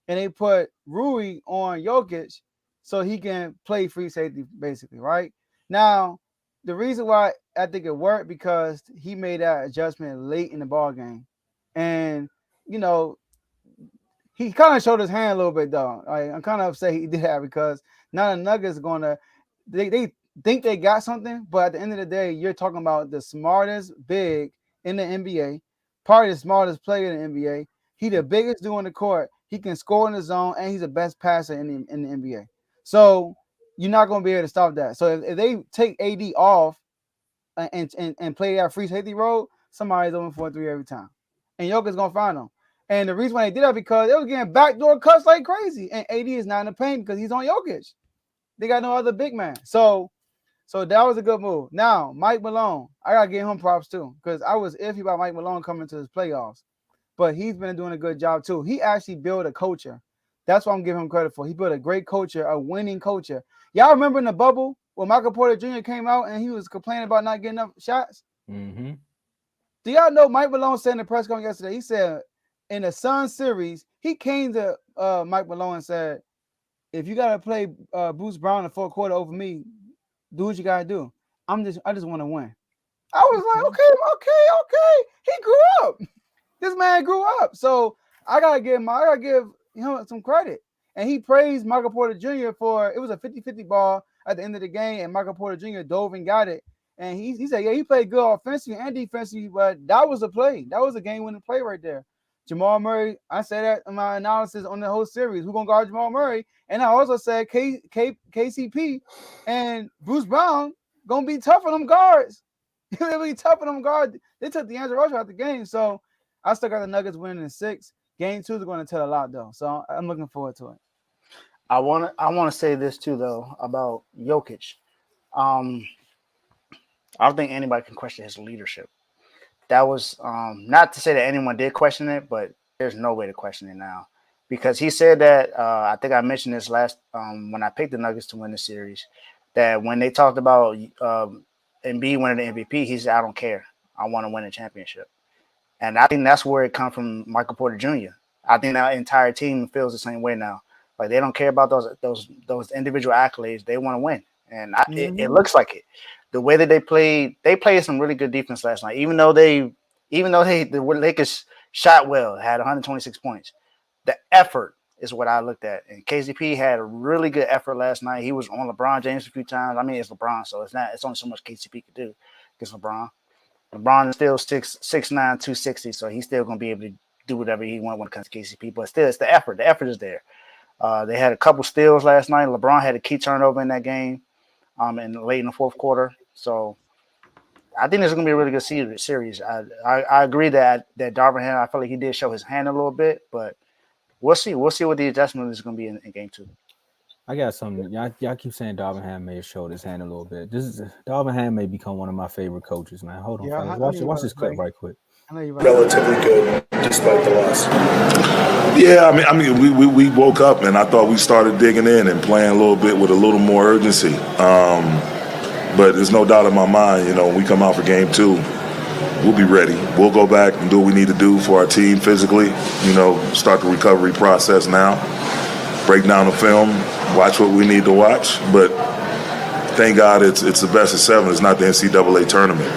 and they put Rui on Jokic, so he can play free safety basically, right? Now, the reason why I think it worked because he made that adjustment late in the ball game, and you know. He kind of showed his hand a little bit, though. I'm kind of upset he did that because now the Nuggets they think they got something, but at the end of the day, you're talking about the smartest big in the NBA, probably the smartest player in the NBA. He the biggest dude on the court. He can score in the zone, and he's the best passer in the NBA. So you're not going to be able to stop that. So if they take AD off and play that free safety role, somebody's open for a 3 every time. And Jokic's going to find them. And the reason why they did that because they was getting backdoor cuts like crazy. And AD is not in the paint because he's on Jokic. They got no other big man. So that was a good move. Now, Mike Malone, I got to give him props too because I was iffy about Mike Malone coming to his playoffs. But he's been doing a good job too. He actually built a culture. That's what I'm giving him credit for. He built a great culture, a winning culture. Y'all remember in the bubble when Michael Porter Jr. came out and he was complaining about not getting enough shots? Mm-hmm. Do y'all know Mike Malone said in the press conference yesterday, he said in the Suns series, he came to Mike Malone and said, if you got to play Bruce Brown in the fourth quarter over me, do what you got to do. I just want to win. I was like, okay. He grew up. This man grew up. So I gotta give him some credit. And he praised Michael Porter Jr. for it was a 50-50 ball at the end of the game, and Michael Porter Jr. dove and got it. And he said, yeah, he played good offensively and defensively, but that was a play. That was a game-winning play right there. Jamal Murray, I said that in my analysis on the whole series. Who's gonna guard Jamal Murray? And I also said KCP and Bruce Brown gonna be tough on them guards. They'll be tough on them guards. They took the D'Angelo Russell out the game, so I still got the Nuggets winning in 6. Game 2 is going to tell a lot, though. So I'm looking forward to it. I want to say this too, though, about Jokic. I don't think anybody can question his leadership. That was not to say that anyone did question it, but there's no way to question it now because he said that I think I mentioned this last when I picked the Nuggets to win the series. That when they talked about Embiid winning the MVP, he said, "I don't care. I want to win a championship." And I think that's where it comes from Michael Porter Jr. I think that entire team feels the same way now. Like they don't care about those individual accolades. They want to win. And it looks like it. The way that they played some really good defense last night. Even though the Lakers shot well, had 126 points. The effort is what I looked at. And KCP had a really good effort last night. He was on LeBron James a few times. I mean, it's LeBron, so it's only so much KCP could do against LeBron. LeBron is still 6'9", 260, so he's still going to be able to do whatever he wants when it comes to KCP. But still, it's the effort. The effort is there. They had a couple steals last night. LeBron had a key turnover in that game and late in the fourth quarter. So I think this is going to be a really good series. I agree that Darvin Ham, I feel like he did show his hand a little bit, but we'll see. We'll see what the adjustment is going to be in game 2. I got something. Y'all keep saying Darvin Ham may have showed his hand a little bit. Darvin Ham may become one of my favorite coaches, man. Hold on, fellas. Watch this clip right quick. Relatively good despite the loss. Yeah, I mean, we woke up and I thought we started digging in and playing a little bit with a little more urgency. But there's no doubt in my mind, when we come out for game 2, we'll be ready. We'll go back and do what we need to do for our team physically. Start the recovery process now. Break down the film, watch what we need to watch. But thank God it's the best of 7. It's not the NCAA tournament.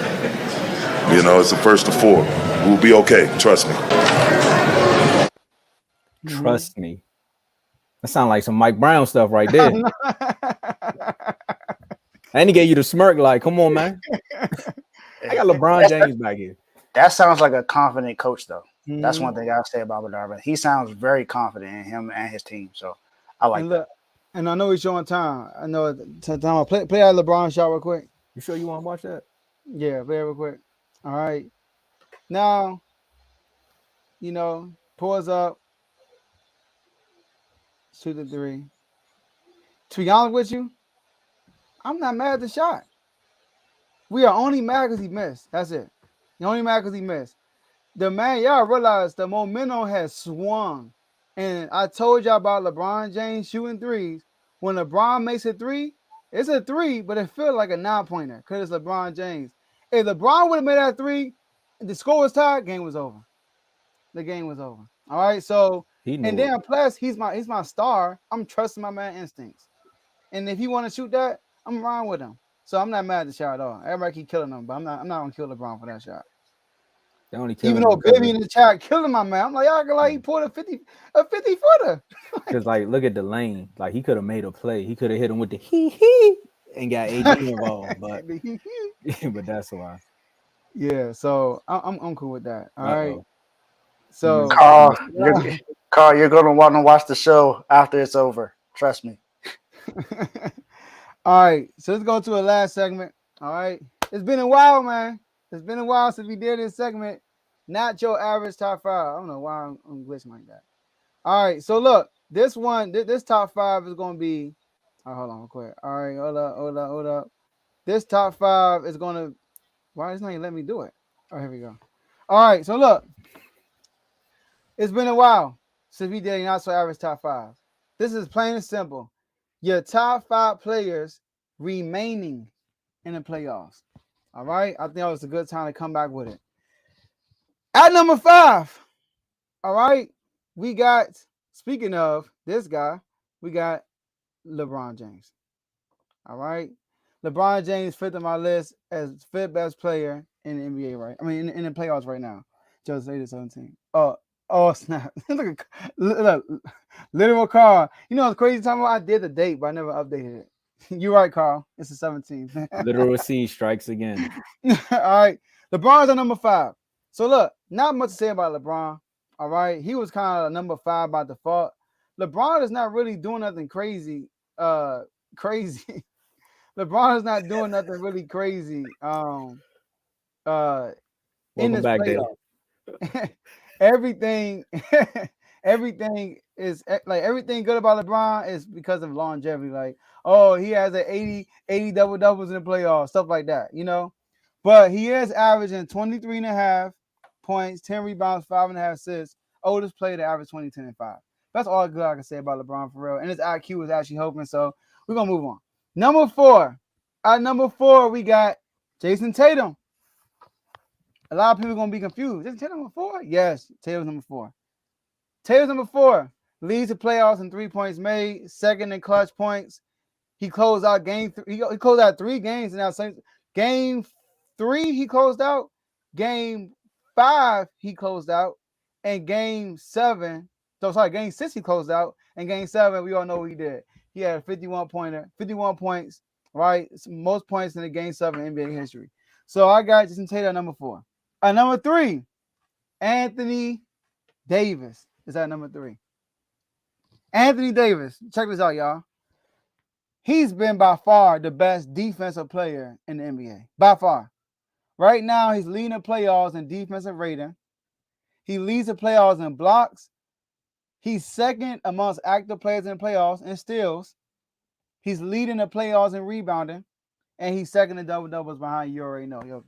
It's the first of 4. We'll be okay. Trust me. Trust me. That sounds like some Mike Brown stuff right there. And he gave you the smirk like, come on, man. I got LeBron James back here. That sounds like a confident coach, though. Mm-hmm. That's one thing I'll say about Darvin. He sounds very confident in him and his team. So I like that. And I know he's showing time. I know time. Play out LeBron shot real quick. You sure you want to watch that? Yeah, play it real quick. All right. Now, pause up. Shoot the 3. To be honest with you, I'm not mad at the shot. We are only mad because he missed. That's it. You're only mad because he missed. The man, y'all realize the momentum has swung. And I told y'all about LeBron James shooting 3s. When LeBron makes a 3, it's a 3, but it feels like a 9-pointer because it's LeBron James. If LeBron would have made that 3, the score was tied, game was over. The game was over. All right. So and then plus he's my star. I'm trusting my man instincts. And if he want to shoot that, I'm riding with him. So I'm not mad at the shot at all. Everybody keep killing him, but I'm not gonna kill LeBron for that shot. Even though Baby in the chat killing my man, I'm like, y'all like he pulled a 50 footer. Because look at the lane. Like he could have made a play. He could have hit him with the hee and got AD involved. But that's why. Yeah, so I'm cool with that. All right. Uh-oh. So Carl, you're gonna want to watch the show after it's over. Trust me. all right, so let's go to a last segment. All right. It's been a while, man. It's been a while since we did this segment. Not your average top five. I don't know why I'm glitching like that. All right, so look, this one, this top five is gonna be. Oh, hold on, real quick. All right, hold up. This top five is gonna. Why is it not even letting me do it? Oh, here we go. All right, so look, it's been a while since we did not so average top five. This is plain and simple. Your top five players remaining in the playoffs. All right, I think that was a good time to come back with it. At number five, all right, we got. Speaking of this guy, we got LeBron James. All right. LeBron James fifth on my list as fifth best player in the NBA, right? I mean, in the playoffs right now. Just 8 to 17. Oh, snap. look, literal Carl. You know, it's crazy time I did the date, but I never updated it. You're right, Carl. It's the 17th. Literacy strikes again. All right. LeBron's at number five. So, look, not much to say about LeBron. All right. He was kind of number five by default. LeBron is not really doing nothing crazy. Crazy. LeBron is not doing nothing really crazy. In Welcome this back, Dave. playoff. everything, everything is like everything good about LeBron is because of longevity. Like, oh, he has an 80 double doubles in the playoffs, stuff like that, you know. But he is averaging 23.5 points, 10 rebounds, 5.5 assists. Oldest player to average 20, 10, and 5. That's all good I can say about LeBron for real. And his IQ is actually helping. So we're gonna move on. Number four. At number four, we got Jason Tatum. A lot of people are gonna be confused. Jason Tatum number four? Yes, Tatum's number four. Tatum's number four. Leads the playoffs in 3 points made, second in clutch points. He closed out game three. He closed out 3 games now. Game 3 he closed out. Game 5 he closed out, and game 7. So sorry, game 6 he closed out, and game 7 we all know what he did. He had a 51 points, right? It's most points in the game 7 NBA history. So I got Jason Tatum at number 4. At number 3, Anthony Davis is at number 3. Anthony Davis, check this out, y'all. He's been by far the best defensive player in the NBA. By far. Right now, he's leading the playoffs in defensive rating. He leads the playoffs in blocks. He's second amongst active players in the playoffs in steals. He's leading the playoffs in rebounding. And he's second in double-doubles behind, you already know, Jokic.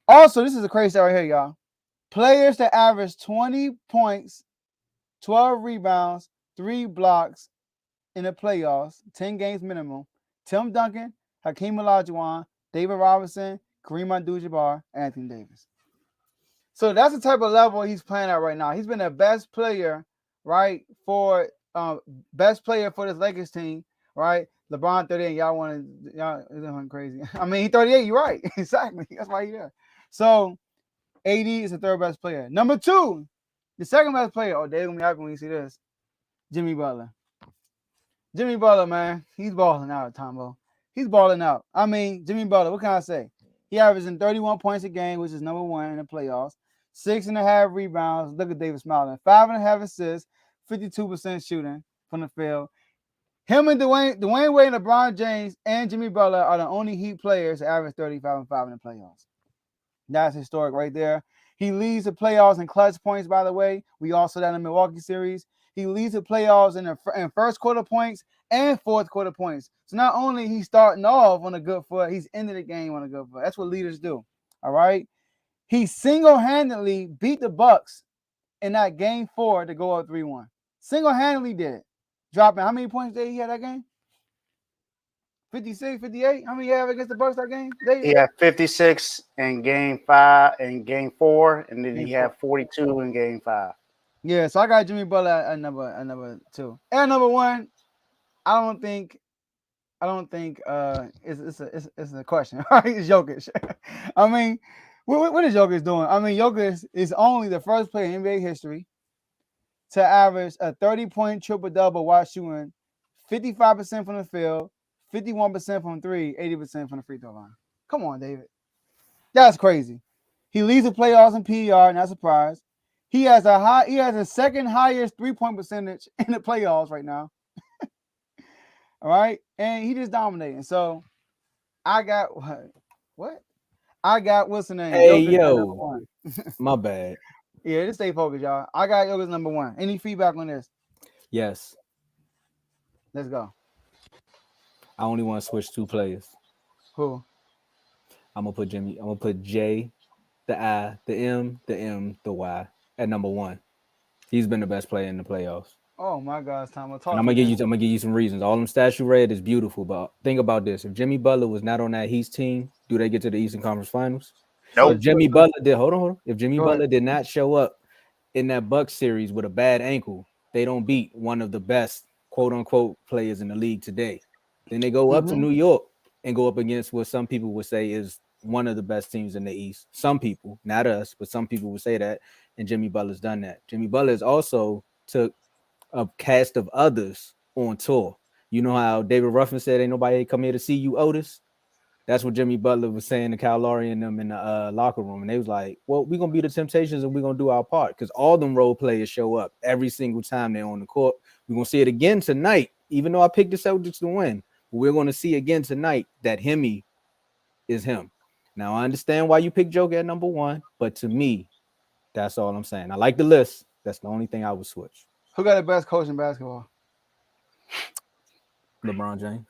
Also, this is a crazy stat right here, y'all. Players that average 20 points, 12 rebounds, 3 blocks in the playoffs, 10 games minimum. Tim Duncan, Hakeem Olajuwon, David Robinson, Kareem Abdul-Jabbar, Anthony Davis. So that's the type of level he's playing at right now. He's been the best player, right, for best player for this Lakers team, right? LeBron 38, y'all is crazy. I mean, he 38, you're right. Exactly. That's why he's there. So 80 is the third best player. Number 2, the second best player. Oh, Dave gonna be happy when you see this. Jimmy Butler. Jimmy Butler, man, he's balling out, Tomo. He's balling out. I mean, Jimmy Butler, what can I say? He averaging 31 points a game, which is number 1 in the playoffs. 6.5 rebounds. Look at David smiling. 5.5 assists. 52% shooting from the field. Him and Dwayne Wade, LeBron James, and Jimmy Butler are the only Heat players to average 35 and 5 in the playoffs. That's historic right there. He leads the playoffs in clutch points, by the way. We all saw that in the Milwaukee series. He leads the playoffs in first quarter points and fourth quarter points. So not only he's starting off on a good foot, he's ending the game on a good foot. That's what leaders do. All right. He single-handedly beat the Bucks in that game 4 to go up 3-1. Single-handedly did it. Dropping how many points did he have that game? 56, 58? How many he have against the Bucks that game? He had 56 in game 5 and game 4, and then he had 42 in game 5. Yeah, so I got Jimmy Butler at number 2. And number 1, I don't think it's a question. Right? It's Jokic. I mean, what is Jokic doing? I mean, Jokic is only the first player in NBA history to average a 30-point triple-double while shooting 55% from the field, 51% from 3, 80% from the free throw line. Come on, David. That's crazy. He leads the playoffs in PER, not surprised. He has the second highest 3-point percentage in the playoffs right now. All right, and he just dominating. So I got what? I got what's the name? Hey Jokic at number yo, one. my bad. Yeah, just stay focused, y'all. I got Jokic number one. Any feedback on this? Yes, Let's go. I only want to switch 2 players. Who? I'm gonna put Jimmy. I'm gonna put J, the I, the M, the M, the Y at number 1. He's been the best player in the playoffs. Oh my God, it's time to And talk. I'm gonna give you some reasons. All them stats you read is beautiful, but think about this: if Jimmy Butler was not on that Heat's team, do they get to the Eastern Conference Finals? Nope. If Jimmy Butler did, hold on. If Jimmy Go ahead. Butler did not show up in that Bucks series with a bad ankle, they don't beat one of the best quote unquote players in the league today. Then they go up to New York and go up against what some people would say is one of the best teams in the East. Some people, not us, but some people would say that. And Jimmy Butler's done that. Jimmy Butler has also took a cast of others on tour. You know how David Ruffin said, "Ain't nobody come here to see you, Otis." That's what Jimmy Butler was saying to Kyle Lowry and them in the locker room. And they was like, well, we're going to be the Temptations and we're going to do our part because all them role players show up every single time they're on the court. We're going to see it again tonight, even though I picked the Celtics to win. But we're going to see again tonight that Hemi is him. Now, I understand why you picked Joker at number 1, but to me, that's all I'm saying. I like the list. That's the only thing I would switch. Who got the best coach in basketball? LeBron James.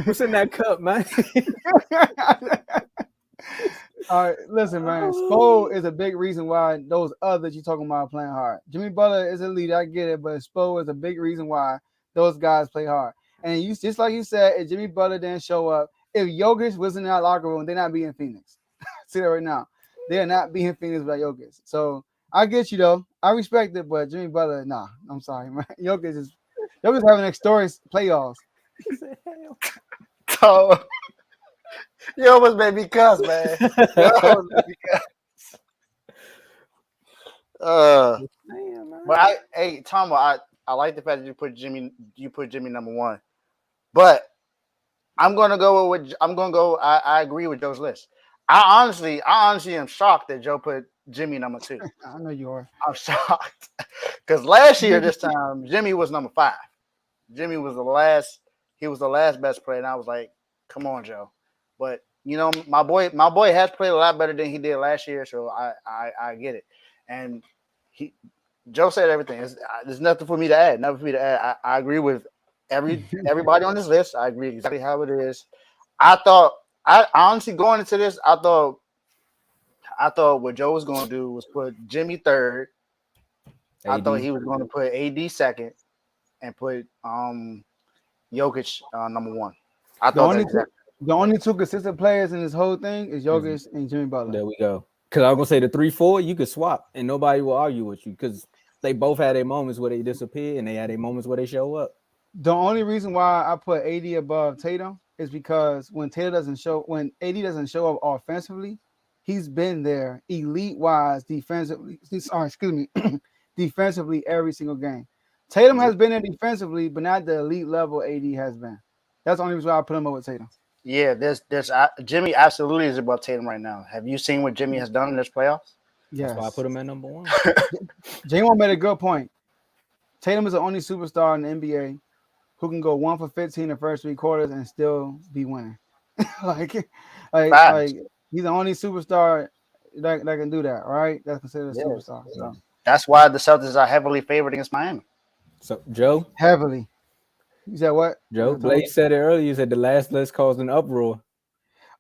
What's in that cup, man? All right, listen, man. Spo is a big reason why those others you talking about are playing hard. Jimmy Butler is a leader, I get it, but Spo is a big reason why those guys play hard. And you just like you said, if Jimmy Butler didn't show up, if Jokic was in that locker room, they're not being Phoenix. See that right now. They are not being Phoenix without Jokic. So I get you though. I respect it, but Jimmy Butler, nah. I'm sorry, man. Jokic having historic playoffs. So, you almost made me cuss, man. You almost made me cuss. But hey, Tomo, I like the fact that you put Jimmy number 1. But I'm gonna go. I agree with Joe's list. I honestly am shocked that Joe put Jimmy number 2. I know you are. I'm shocked because last year this time Jimmy was number 5. Jimmy was the last. He was the last best player, and I was like, "Come on, Joe." But you know, my boy has played a lot better than he did last year, so I get it. And Joe said everything. There's nothing for me to add. Nothing for me to add. I agree with everybody on this list. I agree exactly how it is. I honestly going into this, I thought what Joe was going to do was put Jimmy 3rd. AD. I thought he was going to put AD 2nd and put Jokic number 1. I thought the only 2 consistent players in this whole thing is Jokic and Jimmy Butler. There we go. Because I was going to say the 3-4, you could swap and nobody will argue with you because they both had their moments where they disappear and they had their moments where they show up. The only reason why I put AD above Tatum is because when AD doesn't show up offensively, he's been there elite-wise defensively. Defensively every single game. Tatum has been there defensively, but not the elite level AD has been. That's the only reason why I put him over Tatum. Yeah, there's Jimmy absolutely is above Tatum right now. Have you seen what Jimmy has done in this playoffs? Yes. That's why I put him at number 1. J1 made a good point. Tatum is the only superstar in the NBA who can go 1 for 15 the first 3 quarters and still be winning. like he's the only superstar that can do that, right? That's considered a superstar. So that's why the Celtics are heavily favored against Miami. So Joe? Heavily. You said what? Joe, Blake said it earlier. He said the last list caused an uproar.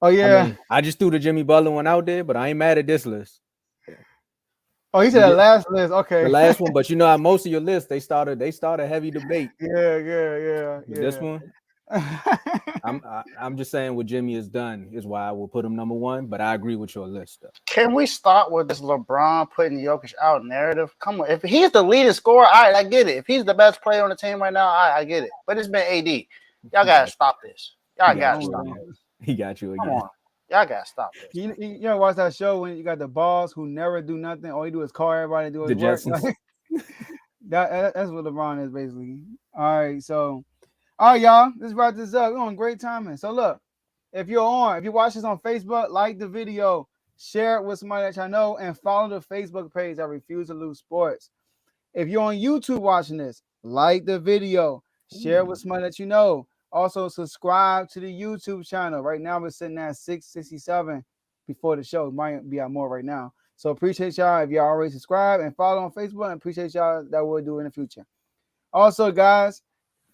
Oh, yeah. I just threw the Jimmy Butler one out there, but I ain't mad at this list. Oh, he said the last list. Okay. The last one, but you know how most of your lists, they started a heavy debate. Yeah. This one, I'm just saying what Jimmy has done is why I will put him number 1, but I agree with your list though. Can we start with this LeBron putting Jokic out narrative? Come on, if he's the leading scorer, all right, I get it. If he's the best player on the team right now, I get it. But it's been AD. Y'all gotta stop this. Y'all gotta stop it. He got you again. Come on. Y'all gotta stop this. You ever watch that show when you got the boss who never do nothing? All he do is call everybody to do his work. That's what LeBron is basically. All right, so all right, y'all. Let's wrap this up. We're on great timing. So look, if you watch this on Facebook, like the video, share it with somebody that y'all know, and follow the Facebook page at Refuse to Lose Sports. If you're on YouTube watching this, like the video, share it with somebody that you know. Also, subscribe to the YouTube channel. Right now, we're sitting at 667 before the show. It might be at more right now. So appreciate y'all if y'all already subscribe and follow on Facebook, and appreciate y'all that we'll do in the future. Also, guys,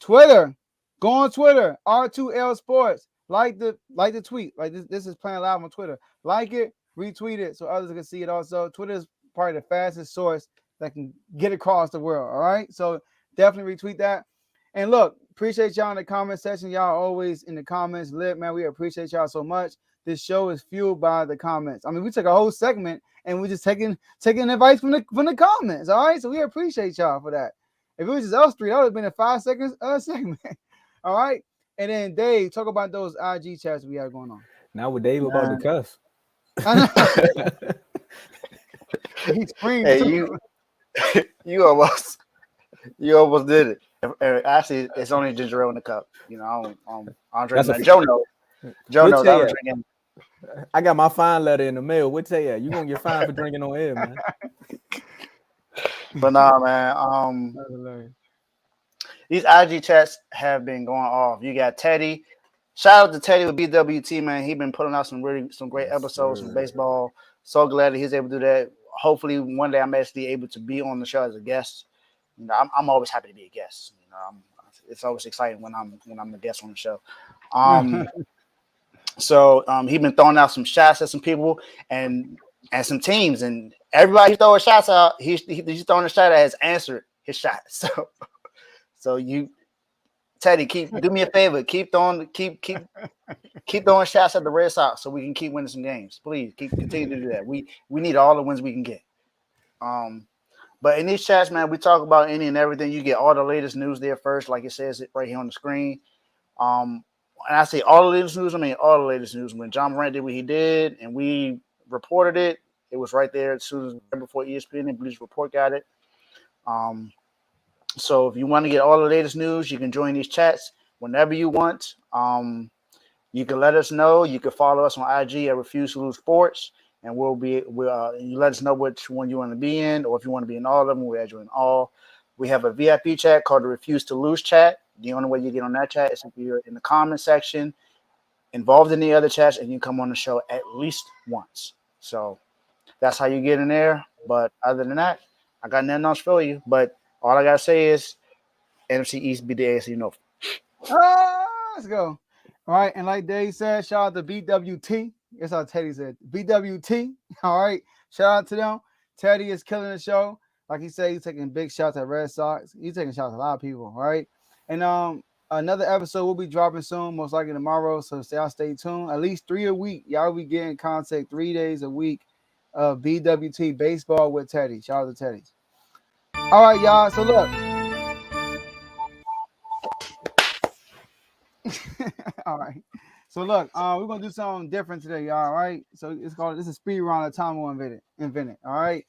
Twitter. Go on Twitter, R2L Sports. Like the tweet. Like this is playing live on Twitter. Like it, retweet it so others can see it also. Twitter is probably the fastest source that can get across the world. All right. So definitely retweet that. And look, appreciate y'all in the comment section. Y'all always in the comments lit, man. We appreciate y'all so much. This show is fueled by the comments. I mean, we took a whole segment and we just taking advice from the comments. All right. So we appreciate y'all for that. If it was just us three, that would have been a 5 seconds segment. All right. And then Dave, talk about those IG chats we have going on. Now with Dave about to cuss. He screamed. Hey, you almost did it. Actually, it's only ginger ale in the cup. You know, I'm drinking. Joe knows. Joe knows. I was drinking. I got my fine letter in the mail. What tell you? You gonna get fined for drinking on air, man. But nah, man. These IG chats have been going off. You got Teddy. Shout out to Teddy with BWT, man. He's been putting out some great episodes from baseball. So glad that he's able to do that. Hopefully, one day I'm actually able to be on the show as a guest. You know, I'm always happy to be a guest. You know, it's always exciting when I'm a guest on the show. So he's been throwing out some shots at some people and some teams, and everybody he's throwing shots out, he's throwing a shot that has answered his shot. So you, Teddy, do me a favor, keep throwing shots at the Red Sox so we can keep winning some games. Please continue to do that. We need all the wins we can get. But in these chats, man, we talk about any and everything. You get all the latest news there first, like it says it right here on the screen. And I say all the latest news, I mean all the latest news. When John Morant did what he did and we reported it, it was right there as soon as right before ESPN and Bleacher Report got it. So if you want to get all the latest news, you can join these chats whenever you want. You can let us know. You can follow us on IG at Refuse to Lose Sports, and you let us know which one you want to be in, or if you want to be in all of them, we'll add you in all. We have a VIP chat called the Refuse to Lose chat. The only way you get on that chat is if you're in the comment section, involved in the other chats, and you come on the show at least once. So that's how you get in there. But other than that, I got nothing else for you. But all I gotta say is NFC East beat the AFC North. Let's go. All right, and like Dave said, shout out to BWT. That's how Teddy said. BWT. All right, shout out to them. Teddy is killing the show. Like he said, he's taking big shots at Red Sox. He's taking shots at a lot of people. All right, and another episode will be dropping soon, most likely tomorrow. So y'all stay tuned. At least 3 a week. Y'all be getting contact 3 days a week of BWT baseball with Teddy. Shout out to Teddy. All right, y'all. So look. All right. So look, we're gonna do something different today, y'all. All right. So this is speed round that Tomo invented. All right.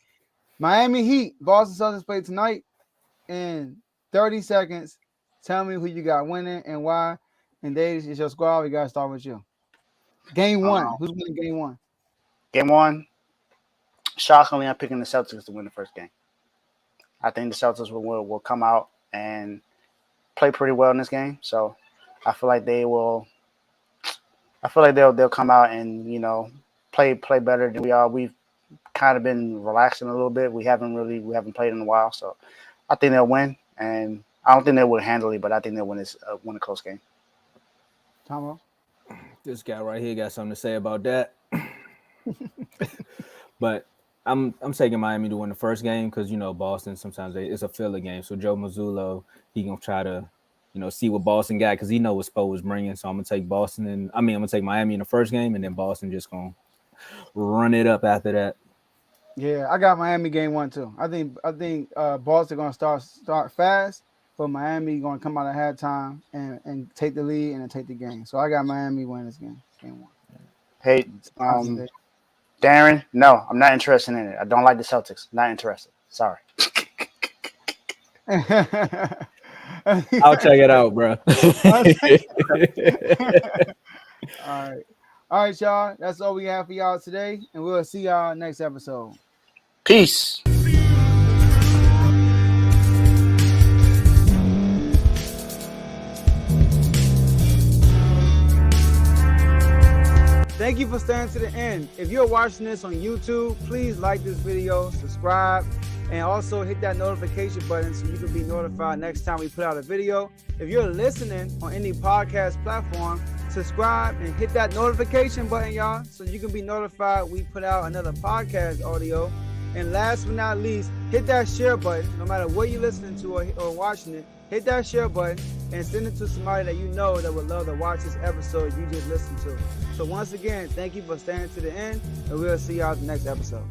Miami Heat, Boston Celtics play tonight in 30 seconds. Tell me who you got winning and why. And Dave, it's your squad. We gotta start with you. Game one. Who's winning game one? Game one. Shockingly, I'm picking the Celtics to win the first game. I think the Celtics will come out and play pretty well in this game. So I feel like they'll come out and, you know, play better than we are. We've kind of been relaxing a little bit. We haven't played in a while. So I think they'll win, and I don't think they will handily, but I think they'll win a close game. Tomo? This guy right here got something to say about that. But I'm taking Miami to win the first game because, you know, Boston sometimes it's a filler game. So Joe Mazzulla, he gonna try to, you know, see what Boston got because he know what Spo was bringing. So I'm gonna take I'm gonna take Miami in the first game, and then Boston just gonna run it up after that. Yeah, I got Miami game one too. I think Boston gonna start fast, but Miami gonna come out at halftime and take the lead and then take the game. So I got Miami win this game one. Hey, Darren, no, I'm not interested in it. I don't like the Celtics. Not interested. Sorry. I'll check it out, bro. All right, y'all. That's all we have for y'all today, and we'll see y'all next episode. Peace. Thank you for staying to the end. If you're watching this on YouTube, please like this video, subscribe, and also hit that notification button so you can be notified next time we put out a video. If you're listening on any podcast platform, subscribe and hit that notification button, y'all, so you can be notified we put out another podcast audio. And last but not least, hit that share button. No matter what you're listening to or watching it, hit that share button and send it to somebody that you know that would love to watch this episode you just listened to. So once again, thank you for staying to the end, and we'll see y'all at the next episode.